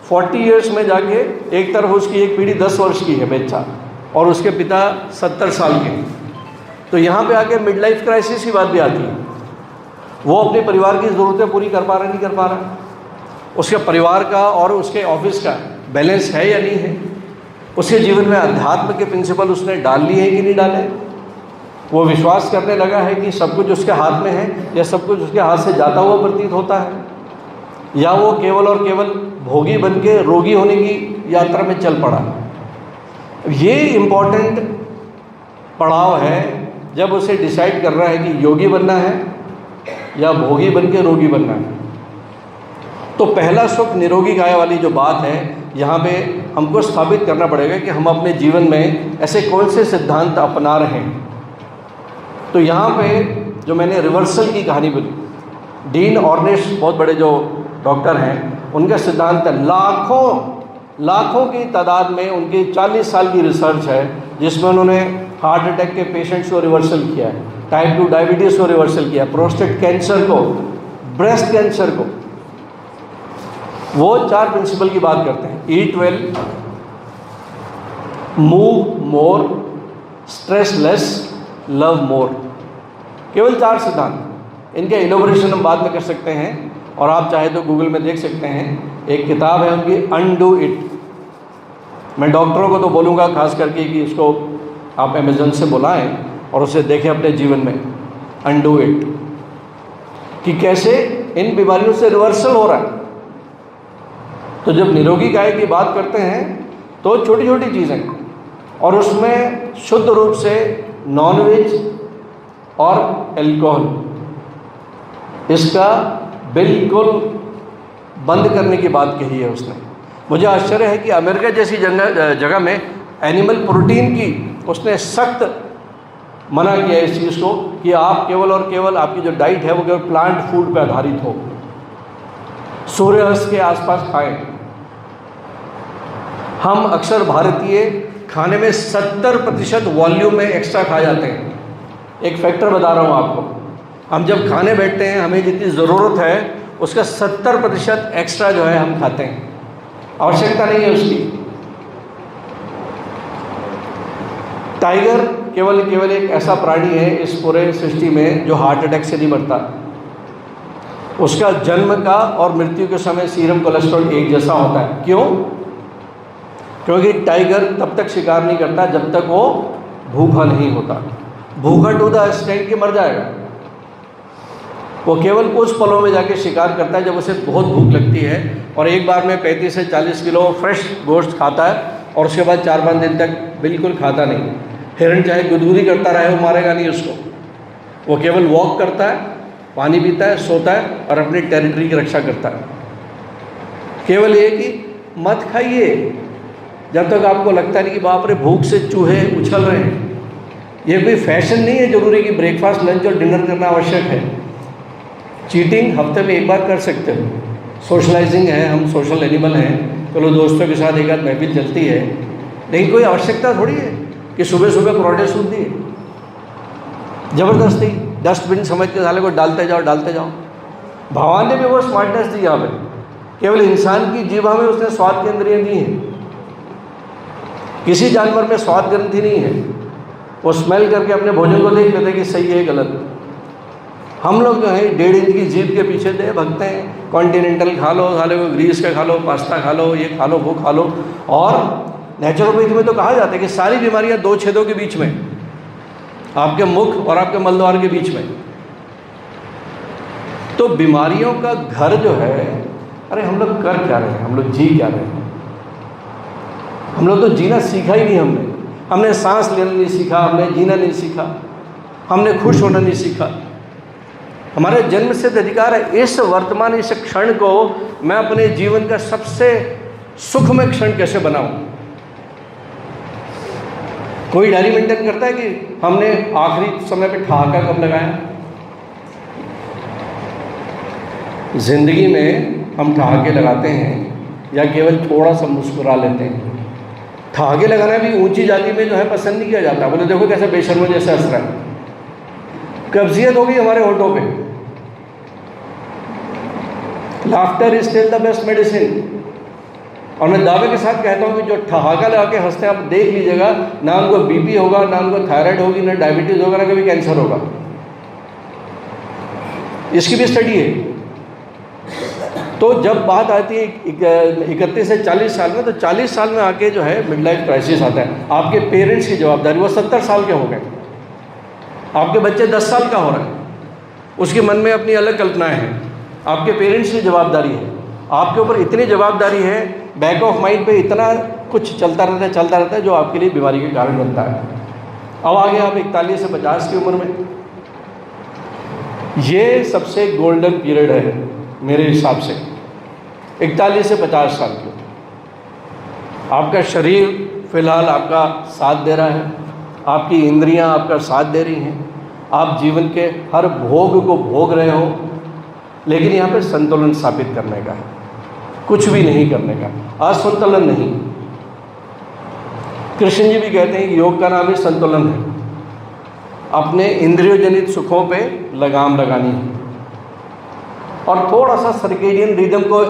40 ईयर्स में जाके एक तरफ उसकी एक पीढ़ी 10 वर्ष की है बच्चा, और उसके पिता 70 साल के। तो यहाँ पे आके मिड लाइफ क्राइसिस की बात भी आती है। वो अपने परिवार की ज़रूरतें पूरी कर पा रहा नहीं कर पा रहा, उसके परिवार का और उसके ऑफिस का बैलेंस है या नहीं है, उसके जीवन में अध्यात्म के प्रिंसिपल उसने डाल लिए हैं कि नहीं डाले, वो विश्वास करने लगा है कि सब कुछ उसके हाथ में है, या सब कुछ उसके हाथ से जाता हुआ प्रतीत होता है, या वो केवल और केवल भोगी बन के रोगी होने की यात्रा में चल पड़ा। ये इम्पोर्टेंट पड़ाव है जब उसे डिसाइड कर रहा है कि योगी बनना है या भोगी बन के रोगी बनना है। तो पहला सुख निरोगी काया वाली जो बात है, यहाँ पे हमको स्थापित करना पड़ेगा कि हम अपने जीवन में ऐसे कौन से सिद्धांत अपना रहे हैं। तो यहाँ पे जो मैंने रिवर्सल की कहानी बोली, डीन ऑर्निश बहुत बड़े जो डॉक्टर हैं, उनका सिद्धांत है, लाखों की तादाद में उनकी 40 साल की रिसर्च है जिसमें उन्होंने हार्ट अटैक के पेशेंट्स को रिवर्सल किया है, टाइप 2 डायबिटीज़ को रिवर्सल किया, प्रोस्टेट कैंसर को, ब्रेस्ट कैंसर को। वो 4 प्रिंसिपल की बात करते हैं, ईट well, move more, stress less, love more. केवल 4 सिद्धांत। इनके इनोवेशन हम बाद में कर सकते हैं, और आप चाहे तो गूगल में देख सकते हैं। एक किताब है उनकी, अनडू इट। मैं डॉक्टरों को तो बोलूँगा खास करके कि इसको आप अमेज़न से बुलाएं और उसे देखें अपने जीवन में, अनडू इट, कि कैसे इन बीमारियों से रिवर्सल हो रहा है। तो जब निरोगी काया की बात करते हैं तो छोटी छोटी चीज़ें, और उसमें शुद्ध रूप से नॉनवेज और अल्कोहल, इसका बिल्कुल बंद करने की बात कही है उसने। मुझे आश्चर्य है कि अमेरिका जैसी जगह में एनिमल प्रोटीन की उसने सख्त मना किया इस चीज़ को कि आप केवल और केवल आपकी जो डाइट है वो केवल प्लांट फूड पर आधारित हो, सूर्यास्त के आसपास खाएं। हम अक्सर भारतीय खाने में 70% वॉल्यूम में एक्स्ट्रा खा जाते हैं। एक फैक्टर बता रहा हूँ आपको, हम जब खाने बैठते हैं हमें जितनी ज़रूरत है उसका 70% एक्स्ट्रा जो है हम खाते हैं, आवश्यकता नहीं है उसकी। टाइगर केवल एक ऐसा प्राणी है इस पूरे सृष्टि में जो हार्ट अटैक से नहीं मरता। उसका जन्म का और मृत्यु के समय सीरम कोलेस्ट्रॉल एक जैसा होता है। क्यों? क्योंकि टाइगर तब तक शिकार नहीं करता जब तक वो भूखा नहीं होता। भूखा टू द एक्सटेंट कि मर जाएगा। वो केवल उस पलों में जाके शिकार करता है जब उसे बहुत भूख लगती है, और एक बार में 35 से 40 किलो फ्रेश गोश्त खाता है, और उसके बाद 4-5 दिन तक बिल्कुल खाता नहीं। हिरण चाहे गुदगुदी करता रहे, वो मारेगा नहीं उसको। वो केवल वॉक करता है, पानी पीता है, सोता है और अपनी टेरिटरी की रक्षा करता है। केवल ये कि मत खाइए जब तक आपको लगता नहीं कि बाप रे भूख से चूहे उछल रहे हैं। ये कोई फैशन नहीं है जरूरी कि ब्रेकफास्ट, लंच और डिनर करना आवश्यक है। चीटिंग हफ्ते में एक बार कर सकते हो, सोशलाइजिंग है, हम सोशल एनिमल हैं, चलो दोस्तों के साथ एक आध महफिल चलती है, लेकिन कोई आवश्यकता थोड़ी है कि सुबह सुबह परोठे सूख दिए ज़बरदस्ती, डस्टबिन समझ के साले को डालते जाओ। भगवान ने भी वो स्मार्टनेस दी यहाँ पे, केवल इंसान की जीवा में उसने स्वाद की इंद्रियाँ दी हैं। किसी जानवर में स्वाद ग्रंथि नहीं है, वो स्मेल करके अपने भोजन को देख लेते कि सही है गलत। हम लोग जो है 1.5 इंच की जीभ के पीछे दे भगते हैं, कॉन्टिनेंटल खा लो, साले को ग्रीस का खा लो, पास्ता खा लो, ये खा लो, वो खा लो। और नेचुरोपैथी में तो कहा जाता है कि सारी बीमारियां 2 छेदों के बीच में, आपके मुख और आपके मलद्वार के बीच में। तो बीमारियों का घर जो है, अरे हम लोग कर क्या रहे हैं, हम लोग जी क्या रहे हैं? हम लोग तो जीना सीखा ही नहीं। हमने सांस लेना नहीं सीखा, हमने जीना नहीं सीखा, हमने खुश होना नहीं सीखा। हमारे जन्म सिद्ध अधिकार है इस वर्तमान, इस क्षण को मैं अपने जीवन का सबसे सुखमय क्षण कैसे बनाऊं। कोई डायरी मेंटेन करता है कि हमने आखिरी समय पे ठहाका कब लगाया? जिंदगी में हम ठहाके लगाते हैं या केवल थोड़ा सा मुस्कुरा लेते हैं? ठहाके लगाना भी ऊंची जाति में जो है पसंद नहीं किया जाता। बोले देखो कैसे बेशर्मों जैसे हंस रहा है। कब्जियत होगी हमारे होठों पे। Laughter is still the best medicine. और मैं दावे के साथ कहता हूँ कि जो ठहाका लगा के हंसते हैं, आप देख लीजिएगा, ना उनको बीपी होगा, ना उनको थायराइड होगी, ना डायबिटीज होगा, ना कभी कैंसर होगा। इसकी भी स्टडी है। तो जब बात आती है 31 से 40 साल में, तो 40 साल में आके जो है मिड लाइफ क्राइसिस आता है। आपके पेरेंट्स की जवाबदारी, वो 70 साल के हो गए, आपके बच्चे 10 साल का हो रहा है, उसके मन में अपनी अलग कल्पनाएं हैं। आपके पेरेंट्स की जवाबदारी है, आपके ऊपर इतनी जवाबदारी है, बैक ऑफ माइंड पे इतना कुछ चलता रहता है जो आपके लिए बीमारी के कारण बनता है। अब आगे आप 41 से 50 की उम्र में, ये सबसे गोल्डन पीरियड है मेरे हिसाब से। 41 से 50 साल की आपका शरीर फिलहाल आपका साथ दे रहा है, आपकी इंद्रियां आपका साथ दे रही हैं, आप जीवन के हर भोग को भोग रहे हो, लेकिन यहाँ पे संतुलन स्थापित करने का है, कुछ भी नहीं करने का, असंतुलन नहीं। कृष्ण जी भी कहते हैं कि योग का नाम ही संतुलन है। अपने इंद्रिय जनित सुखों पे लगाम लगानी है और थोड़ा सा सर्केडियन रिदम को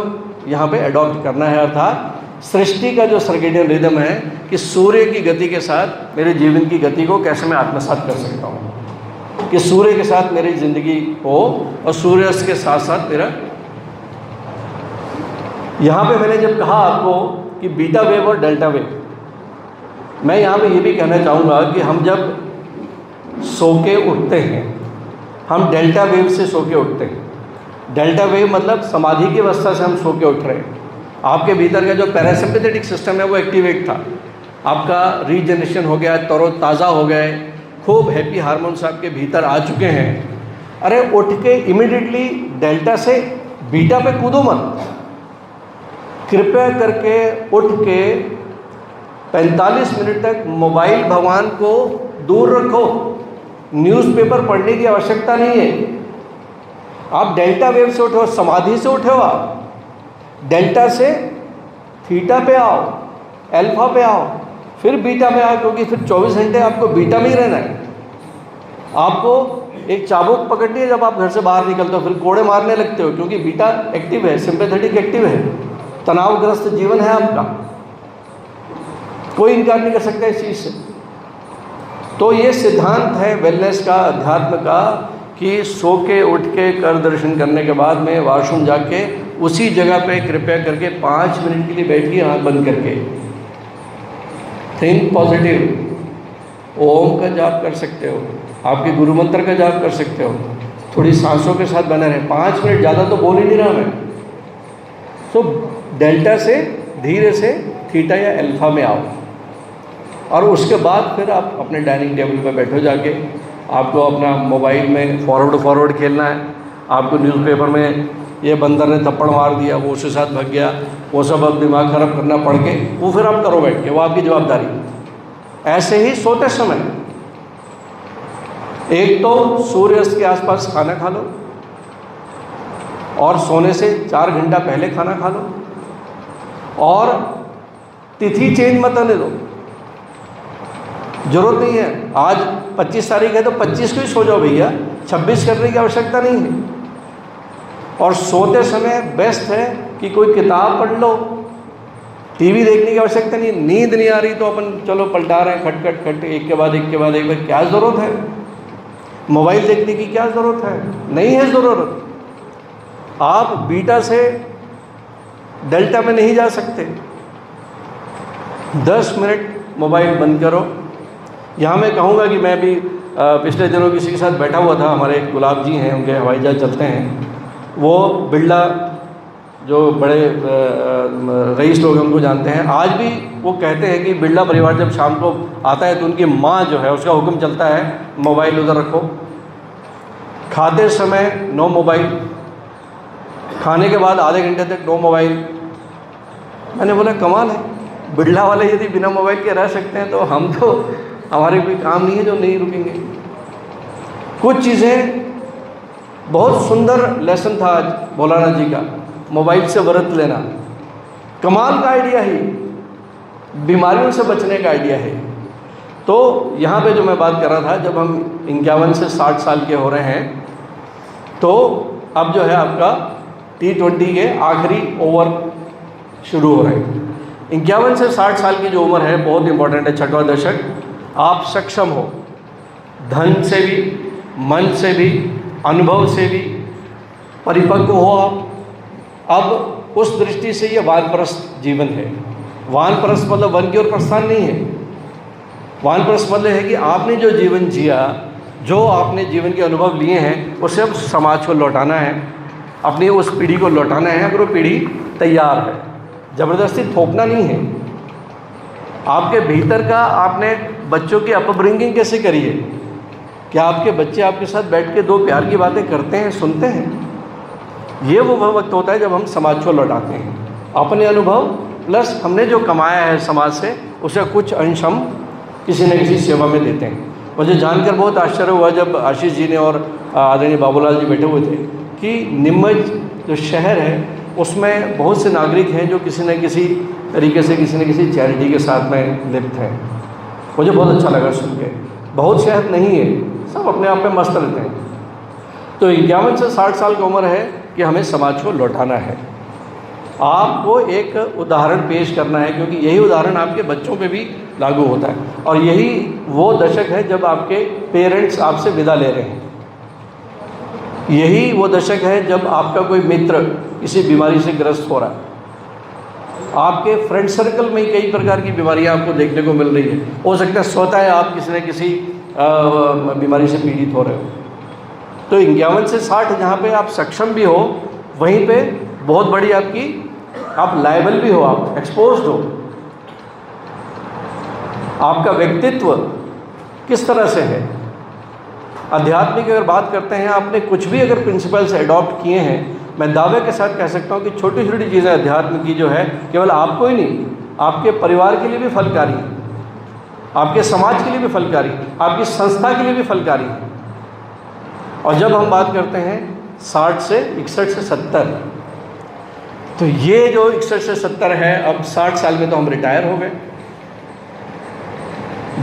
यहाँ पे अडॉप्ट करना है। अर्थात सृष्टि का जो सर्केडियन रिदम है कि सूर्य की गति के साथ मेरे जीवन की गति को कैसे मैं आत्मसात कर सकता हूँ, कि सूर्य के साथ मेरी जिंदगी हो और सूर्यास्त के साथ साथ मेरा। यहाँ पे मैंने जब कहा आपको कि बीटा वेव और डेल्टा वेव, मैं यहाँ पे ये भी कहना चाहूँगा कि हम जब सो के उठते हैं, हम डेल्टा वेव से सो के उठते हैं। डेल्टा वेव मतलब समाधि की अवस्था से हम सो के उठ रहे हैं। आपके भीतर का जो पैरासिम्पैथेटिक सिस्टम है वो एक्टिवेट था, आपका रीजनरेशन हो गया, तरोताज़ा हो गए, खूब हैप्पी हार्मोन्स आपके भीतर आ चुके हैं। अरे उठ के इमीडिएटली डेल्टा से बीटा पे कूदो मत, कृपया करके उठ के 45 मिनट तक मोबाइल भगवान को दूर रखो। न्यूज़पेपर पढ़ने की आवश्यकता नहीं है। आप डेल्टा वेव से उठो, समाधि से उठो, आप डेल्टा से थीटा पे आओ, अल्फा पे आओ, फिर बीटा पे आओ, क्योंकि फिर 24 घंटे आपको बीटा में ही रहना है। आपको एक चाबुक पकड़नी है जब आप घर से बाहर निकलते हो, फिर कोड़े मारने लगते हो, क्योंकि बीटा एक्टिव है, सिंपैथेटिक एक्टिव है, तनावग्रस्त जीवन है आपका, कोई इनकार नहीं कर सकता इस चीज़ से। तो ये सिद्धांत है वेलनेस का, अध्यात्म का, कि सो के उठ के कर दर्शन करने के बाद में वॉशरूम जाके उसी जगह पे कृपया करके 5 मिनट के लिए बैठिए आँख बंद करके। थिंक पॉजिटिव, ओम का जाप कर सकते हो, आपके गुरु मंत्र का जाप कर सकते हो, थोड़ी सांसों के साथ बने रहें, 5 मिनट, ज़्यादा तो बोल ही नहीं रहा मैं। तो डेल्टा से धीरे से थीटा या अल्फा में आओ, और उसके बाद फिर आप अपने डाइनिंग टेबल पर बैठो जाके। आपको अपना मोबाइल में फॉरवर्ड खेलना है, आपको न्यूज़पेपर में ये बंदर ने थप्पड़ मार दिया, वो उसके साथ भाग गया, वो सब अब दिमाग खराब करना पड़ के वो फिर आप करो बैठ के, वो आपकी जवाबदारी। ऐसे ही सोते समय एक तो सूर्यास्त के आसपास खाना खा लो, और सोने से 4 घंटा पहले खाना खा लो, और तिथि चेंज मत होने दो। जरूरत नहीं है आज 25 तारीख है तो 25 को ही सो जाओ भैया, 26 करने की आवश्यकता नहीं है। और सोते समय बेस्ट है कि कोई किताब पढ़ लो, टीवी देखने की आवश्यकता नहीं। नींद नहीं आ रही तो अपन चलो पलटा रहे हैं, खट खट खट, एक के बाद एक के बाद एक, बार क्या ज़रूरत है? मोबाइल देखने की क्या ज़रूरत है? नहीं है ज़रूरत। आप बीटा से डेल्टा में नहीं जा सकते। 10 मिनट मोबाइल बंद करो। यहाँ मैं कहूँगा कि मैं भी पिछले दिनों किसी के साथ बैठा हुआ था, हमारे एक गुलाब जी हैं, उनके हवाई जहाज चलते हैं, वो बिरला जो बड़े रईस लोग हैं उनको जानते हैं। आज भी वो कहते हैं कि बिरला परिवार जब शाम को आता है तो उनकी माँ जो है उसका हुक्म चलता है मोबाइल उधर रखो, खाते समय नो मोबाइल, खाने के बाद आधे घंटे तक नो मोबाइल। मैंने बोला कमाल है, बिरला वाले यदि बिना मोबाइल के रह सकते हैं तो हम तो, हमारे कोई काम नहीं है जो नहीं रुकेंगे। कुछ चीज़ें, बहुत सुंदर लेसन था आज भोलानाथ जी का, मोबाइल से व्रत लेना, कमाल का आइडिया ही, बीमारियों से बचने का आइडिया है। तो यहाँ पे जो मैं बात कर रहा था, जब हम 51 से 60 साल के हो रहे हैं तो अब जो है आपका T20 के आखिरी ओवर शुरू हो रहे हैं। 51 से 60 साल की जो उम्र है बहुत इंपॉर्टेंट है, छठवां दशक। आप सक्षम हो, धन से भी, मन से भी, अनुभव से भी परिपक्व हो आप। अब उस दृष्टि से ये वानप्रस्थ जीवन है। वानप्रस्थ मतलब वन की ओर प्रस्थान नहीं है। वानप्रस्थ मतलब है कि आपने जो जीवन जिया, जो आपने जीवन के अनुभव लिए हैं, उसे अब समाज को लौटाना है, अपनी उस पीढ़ी को लौटाना है। अगर वो पीढ़ी तैयार है, ज़बरदस्ती थोपना नहीं है। आपके भीतर का आपने बच्चों की अपब्रिंगिंग कैसे करी है? क्या आपके बच्चे आपके साथ बैठ के 2 प्यार की बातें करते हैं, सुनते हैं? ये वो वक्त होता है जब हम समाज को लौटाते हैं। अपने अनुभव प्लस हमने जो कमाया है समाज से, उसका कुछ अंश हम किसी न किसी सेवा में देते हैं। मुझे जानकर बहुत आश्चर्य हुआ जब आशीष जी ने और आदरणीय बाबूलाल जी बैठे हुए थे कि नीमच जो शहर है उसमें बहुत से नागरिक हैं जो किसी न किसी तरीके से किसी न किसी चैरिटी के साथ में लिप्त हैं। मुझे बहुत अच्छा लगा सुन के। बहुत शहर नहीं है, सब अपने आप में मस्त रहते हैं। तो 51 से 60 साल की उम्र है कि हमें समाज को लौटाना है। आपको एक उदाहरण पेश करना है, क्योंकि यही उदाहरण आपके बच्चों पे भी लागू होता है। और यही वो दशक है जब आपके पेरेंट्स आपसे विदा ले रहे हैं। यही वो दशक है जब आपका कोई मित्र किसी बीमारी से ग्रस्त हो रहा है। आपके फ्रेंड सर्कल में ही कई प्रकार की बीमारियां आपको देखने को मिल रही है। हो सकता है स्वतः आप किसी न किसी बीमारी से पीड़ित हो रहे हो। तो 51 से 60 जहाँ पे आप सक्षम भी हो, वहीं पे बहुत बड़ी आपकी, आप लायबल भी हो, आप एक्सपोज्ड हो। आपका व्यक्तित्व किस तरह से है? आध्यात्मिक अगर बात करते हैं, आपने कुछ भी अगर प्रिंसिपल्स एडॉप्ट किए हैं, मैं दावे के साथ कह सकता हूँ कि छोटी छोटी चीज़ें अध्यात्म की जो है केवल आपको ही नहीं, आपके परिवार के लिए भी फलकारी है, आपके समाज के लिए भी फलकारी, आपकी संस्था के लिए भी फलकारी है। और जब हम बात करते हैं 60 से 61 से 70, तो ये जो 61 से 70 है, अब 60 साल में तो हम रिटायर हो गए,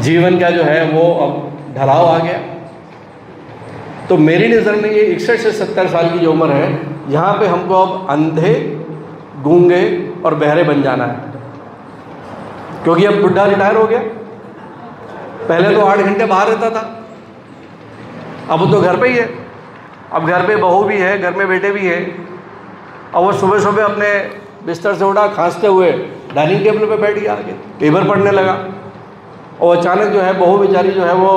जीवन का जो है वो अब ढलाव आ गया। तो मेरी नज़र में ये 61 से 70 साल की जो उम्र है, यहाँ पे हमको अब अंधे, गूंगे और बहरे बन जाना है, क्योंकि अब बुढ़ा रिटायर हो गया। पहले तो 8 घंटे बाहर रहता था, अब वो तो घर पे ही है। अब घर पे बहू भी है, घर में बेटे भी है, और वो सुबह सुबह अपने बिस्तर से उठा, खांसते हुए डाइनिंग टेबल पे बैठ गया, आगे पेपर पढ़ने लगा। और अचानक जो है बहू बेचारी जो है वो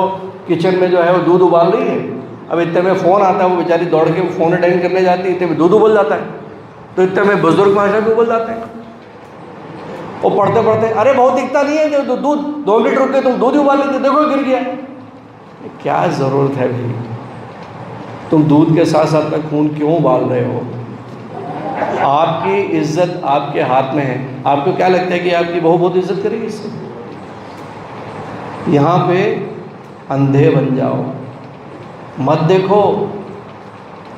किचन में जो है वो दूध उबाल रही है। अब इतने में फ़ोन आता है, वो बेचारी दौड़ के फ़ोन अटेंड करने जाती है, इतने में दूध उबल जाता है। तो इतने में बुजुर्ग भाषा भी उबल जाते हैं। वो पढ़ते पढ़ते, अरे बहुत दिखता नहीं है जो दूध, 2 मिनट रुक के तुम दूध ही उबाल लेते, देखो गिर गया। क्या ज़रूरत है भाई, तुम दूध के साथ साथ में खून क्यों उबाल रहे हो? आपकी इज्जत आपके हाथ में है। आपको क्या लगता है कि आपकी बहू बहुत इज्जत करेगी इससे? यहाँ पे अंधे बन जाओ, मत देखो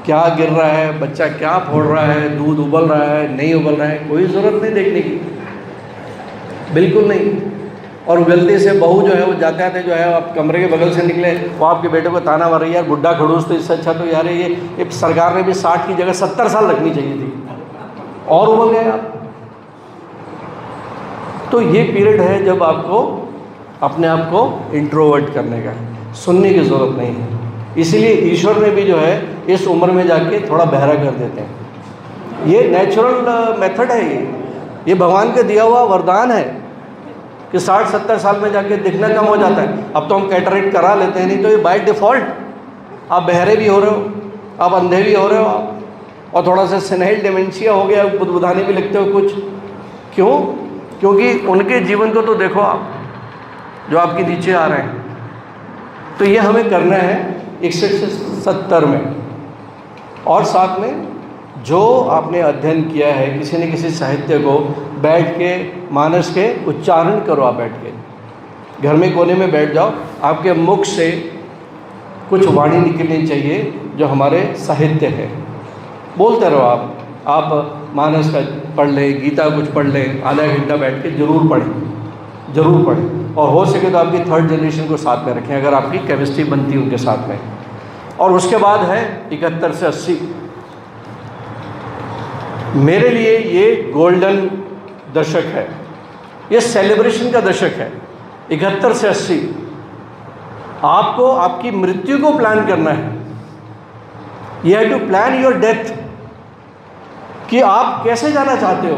क्या गिर रहा है, बच्चा क्या फोड़ रहा है, दूध उबल रहा है नहीं उबल रहा है, कोई ज़रूरत नहीं देखने की, बिल्कुल नहीं। और गलती से बहू जो है वो जाते आते जो है आप कमरे के बगल से निकले, वो आपके बेटे को ताना मार रही है, यार बुढ़ा खड़ूस, तो इससे अच्छा तो यार ये सरकार ने भी 60 की जगह 70 साल रखनी चाहिए थी, और उबल गए आप। तो ये पीरियड है जब आपको अपने आप को इंट्रोवर्ट करने का, सुनने की ज़रूरत नहीं है। इसीलिए ईश्वर ने भी जो है इस उम्र में जाके थोड़ा बहरा कर देते हैं। ये नेचुरल मेथड है, ये भगवान का दिया हुआ वरदान है कि 60-70 साल में जाके दिखना कम हो जाता है। अब तो हम कैटरेक्ट करा लेते हैं, नहीं तो ये बाय डिफ़ॉल्ट आप बहरे भी हो रहे हो, आप अंधे भी हो रहे हो आप, और थोड़ा सा सेनाइल डिमेंशिया हो गया, बुदबुदाने भी लगते हो कुछ। क्यों? क्योंकि उनके जीवन को तो देखो आप, जो आपके नीचे आ रहे हैं। तो ये हमें करना है 61 से 70 में। और साथ में जो आपने अध्ययन किया है किसी न किसी साहित्य को बैठ के मानस के उच्चारण करो। आप बैठ के घर में कोने में बैठ जाओ, आपके मुख से कुछ वाणी निकलनी चाहिए जो हमारे साहित्य है, बोलते रहो आप मानस का पढ़ लें, गीता कुछ पढ़ लें, आधा घंटा बैठ के ज़रूर पढ़ें, ज़रूर पढ़ें। और हो सके तो आपकी 3rd जनरेशन को साथ में रखें, अगर आपकी केमिस्ट्री बनती है उनके साथ में। और उसके बाद है 71 से 80। मेरे लिए ये गोल्डन दशक है, ये सेलिब्रेशन का दशक है। 71 से 80 आपको आपकी मृत्यु को प्लान करना है। You have to plan your death, कि आप कैसे जाना चाहते हो।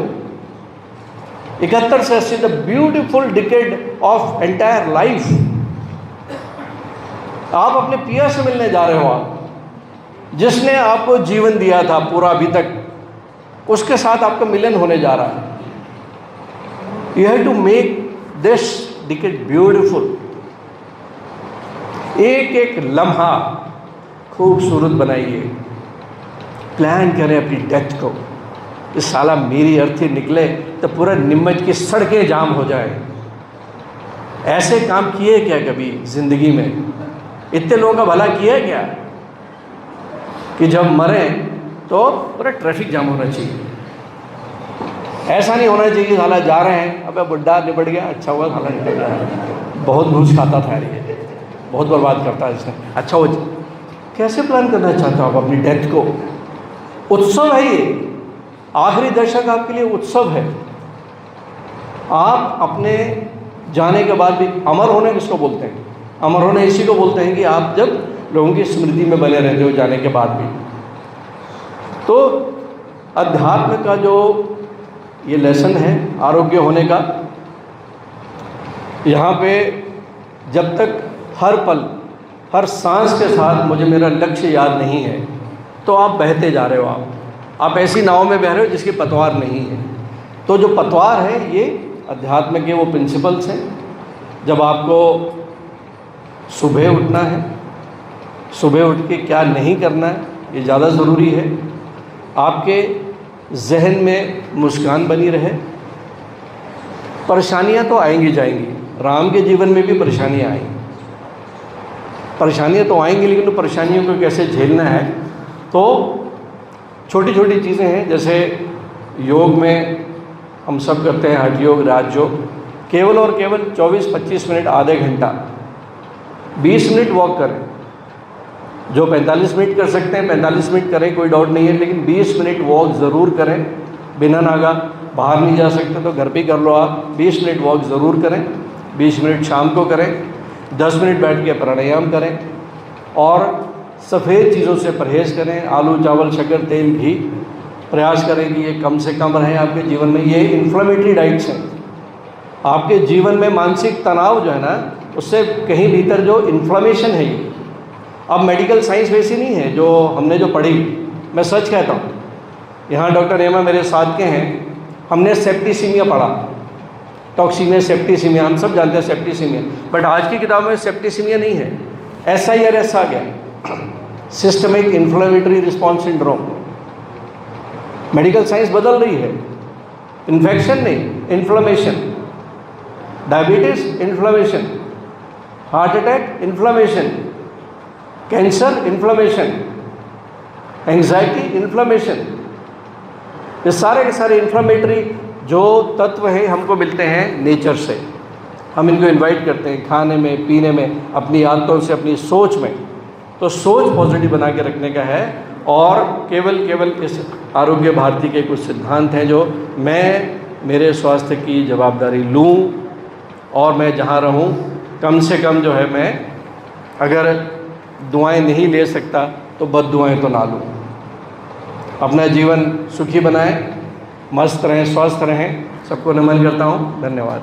71 से 80 the beautiful decade of entire life. आप अपने पिया से मिलने जा रहे हो, आप जिसने आपको जीवन दिया था पूरा अभी तक, उसके साथ आपका मिलन होने जा रहा है। You have to make this decade beautiful. एक एक लम्हा खूबसूरत बनाइए, प्लान करें अपनी डेथ को। इस साला मेरी अर्थी निकले तो पूरा नीमच की सड़कें जाम हो जाए। ऐसे काम किए क्या कभी ज़िंदगी में? इतने लोगों का भला किया है क्या कि जब मरें तो पूरा ट्रैफिक जाम होना चाहिए? ऐसा नहीं होना चाहिए कि साला जा रहे हैं, अबे बुढ़ा निपट गया, अच्छा हुआ साला निकल गया, बहुत घूस खाता था ये, बहुत बर्बाद करता है इसने, अच्छा हो। कैसे प्लान करना चाहते हो आप अपनी डेथ को? उत्सव है ये, आखिरी दशक आपके लिए उत्सव है। आप अपने जाने के बाद भी अमर होने किसको बोलते हैं? अमर होने इसी को बोलते हैं कि आप जब लोगों की स्मृति में बने रहते हो जाने के बाद भी। तो अध्यात्म का जो ये लेसन है आरोग्य होने का, यहाँ पे जब तक हर पल हर सांस के साथ मुझे मेरा लक्ष्य याद नहीं है तो आप बहते जा रहे हो। आप ऐसी नाव में बह रहे हो जिसकी पतवार नहीं है। तो जो पतवार है ये अध्यात्म के वो प्रिंसिपल्स हैं। जब आपको सुबह उठना है, सुबह उठ के क्या नहीं करना है ये ज़्यादा ज़रूरी है। आपके जहन में मुस्कान बनी रहे। परेशानियां तो आएंगी जाएंगी, राम के जीवन में भी परेशानियां आई, परेशानियां तो आएंगी, लेकिन परेशानियों को कैसे झेलना है तो छोटी छोटी चीज़ें हैं। जैसे योग में हम सब करते हैं हठ योग, राजयोग, केवल और केवल 24-25 मिनट, आधे घंटा, 20 मिनट वॉक करें। जो 45 मिनट कर सकते हैं 45 मिनट करें, कोई डाउट नहीं है, लेकिन 20 मिनट वॉक ज़रूर करें बिना नागा। बाहर नहीं जा सकते तो घर पे कर लो आप, 20 मिनट वॉक ज़रूर करें। 20 मिनट शाम को करें, 10 मिनट बैठ के प्राणायाम करें और सफ़ेद चीज़ों से परहेज़ करें। आलू, चावल, शक्कर, तेल, घी, प्रयास करें कि ये कम से कम रहें आपके जीवन में। ये इन्फ्लेमेटरी डाइट्स हैं। आपके जीवन में मानसिक तनाव जो है ना उससे कहीं भीतर जो इन्फ्लेमेशन है ये, अब मेडिकल साइंस वैसी नहीं है जो हमने जो पढ़ी। मैं सच कहता हूँ, यहाँ डॉक्टर हेमा मेरे साथ के हैं, हमने सेप्टिसीमिया पढ़ा, टॉक्सीमिया, सेप्टिसीमिया, हम सब जानते हैं सेप्टिसीमिया, बट आज की किताब में सेप्टिसीमिया नहीं है, SIRS आ गया, systemic inflammatory response syndrome. Medical science बदल रही है, इन्फेक्शन नहीं, inflammation, diabetes inflammation, heart attack inflammation, cancer inflammation, anxiety inflammation, ये सारे के सारे इन्फ्लेमेटरी जो तत्व हैं हमको मिलते हैं नेचर से। हम इनको इनवाइट करते हैं खाने में, पीने में, अपनी आदतों से, अपनी सोच में। तो सोच पॉजिटिव बना के रखने का है, और केवल इस आरोग्य भारती के कुछ सिद्धांत हैं जो मैं मेरे स्वास्थ्य की जवाबदारी लूँ, और मैं जहाँ रहूँ कम से कम जो है, मैं अगर दुआएं नहीं ले सकता तो बद्दुआएं तो ना लूँ। अपना जीवन सुखी बनाएं, मस्त रहें, स्वस्थ रहें। सबको नमन करता हूँ, धन्यवाद।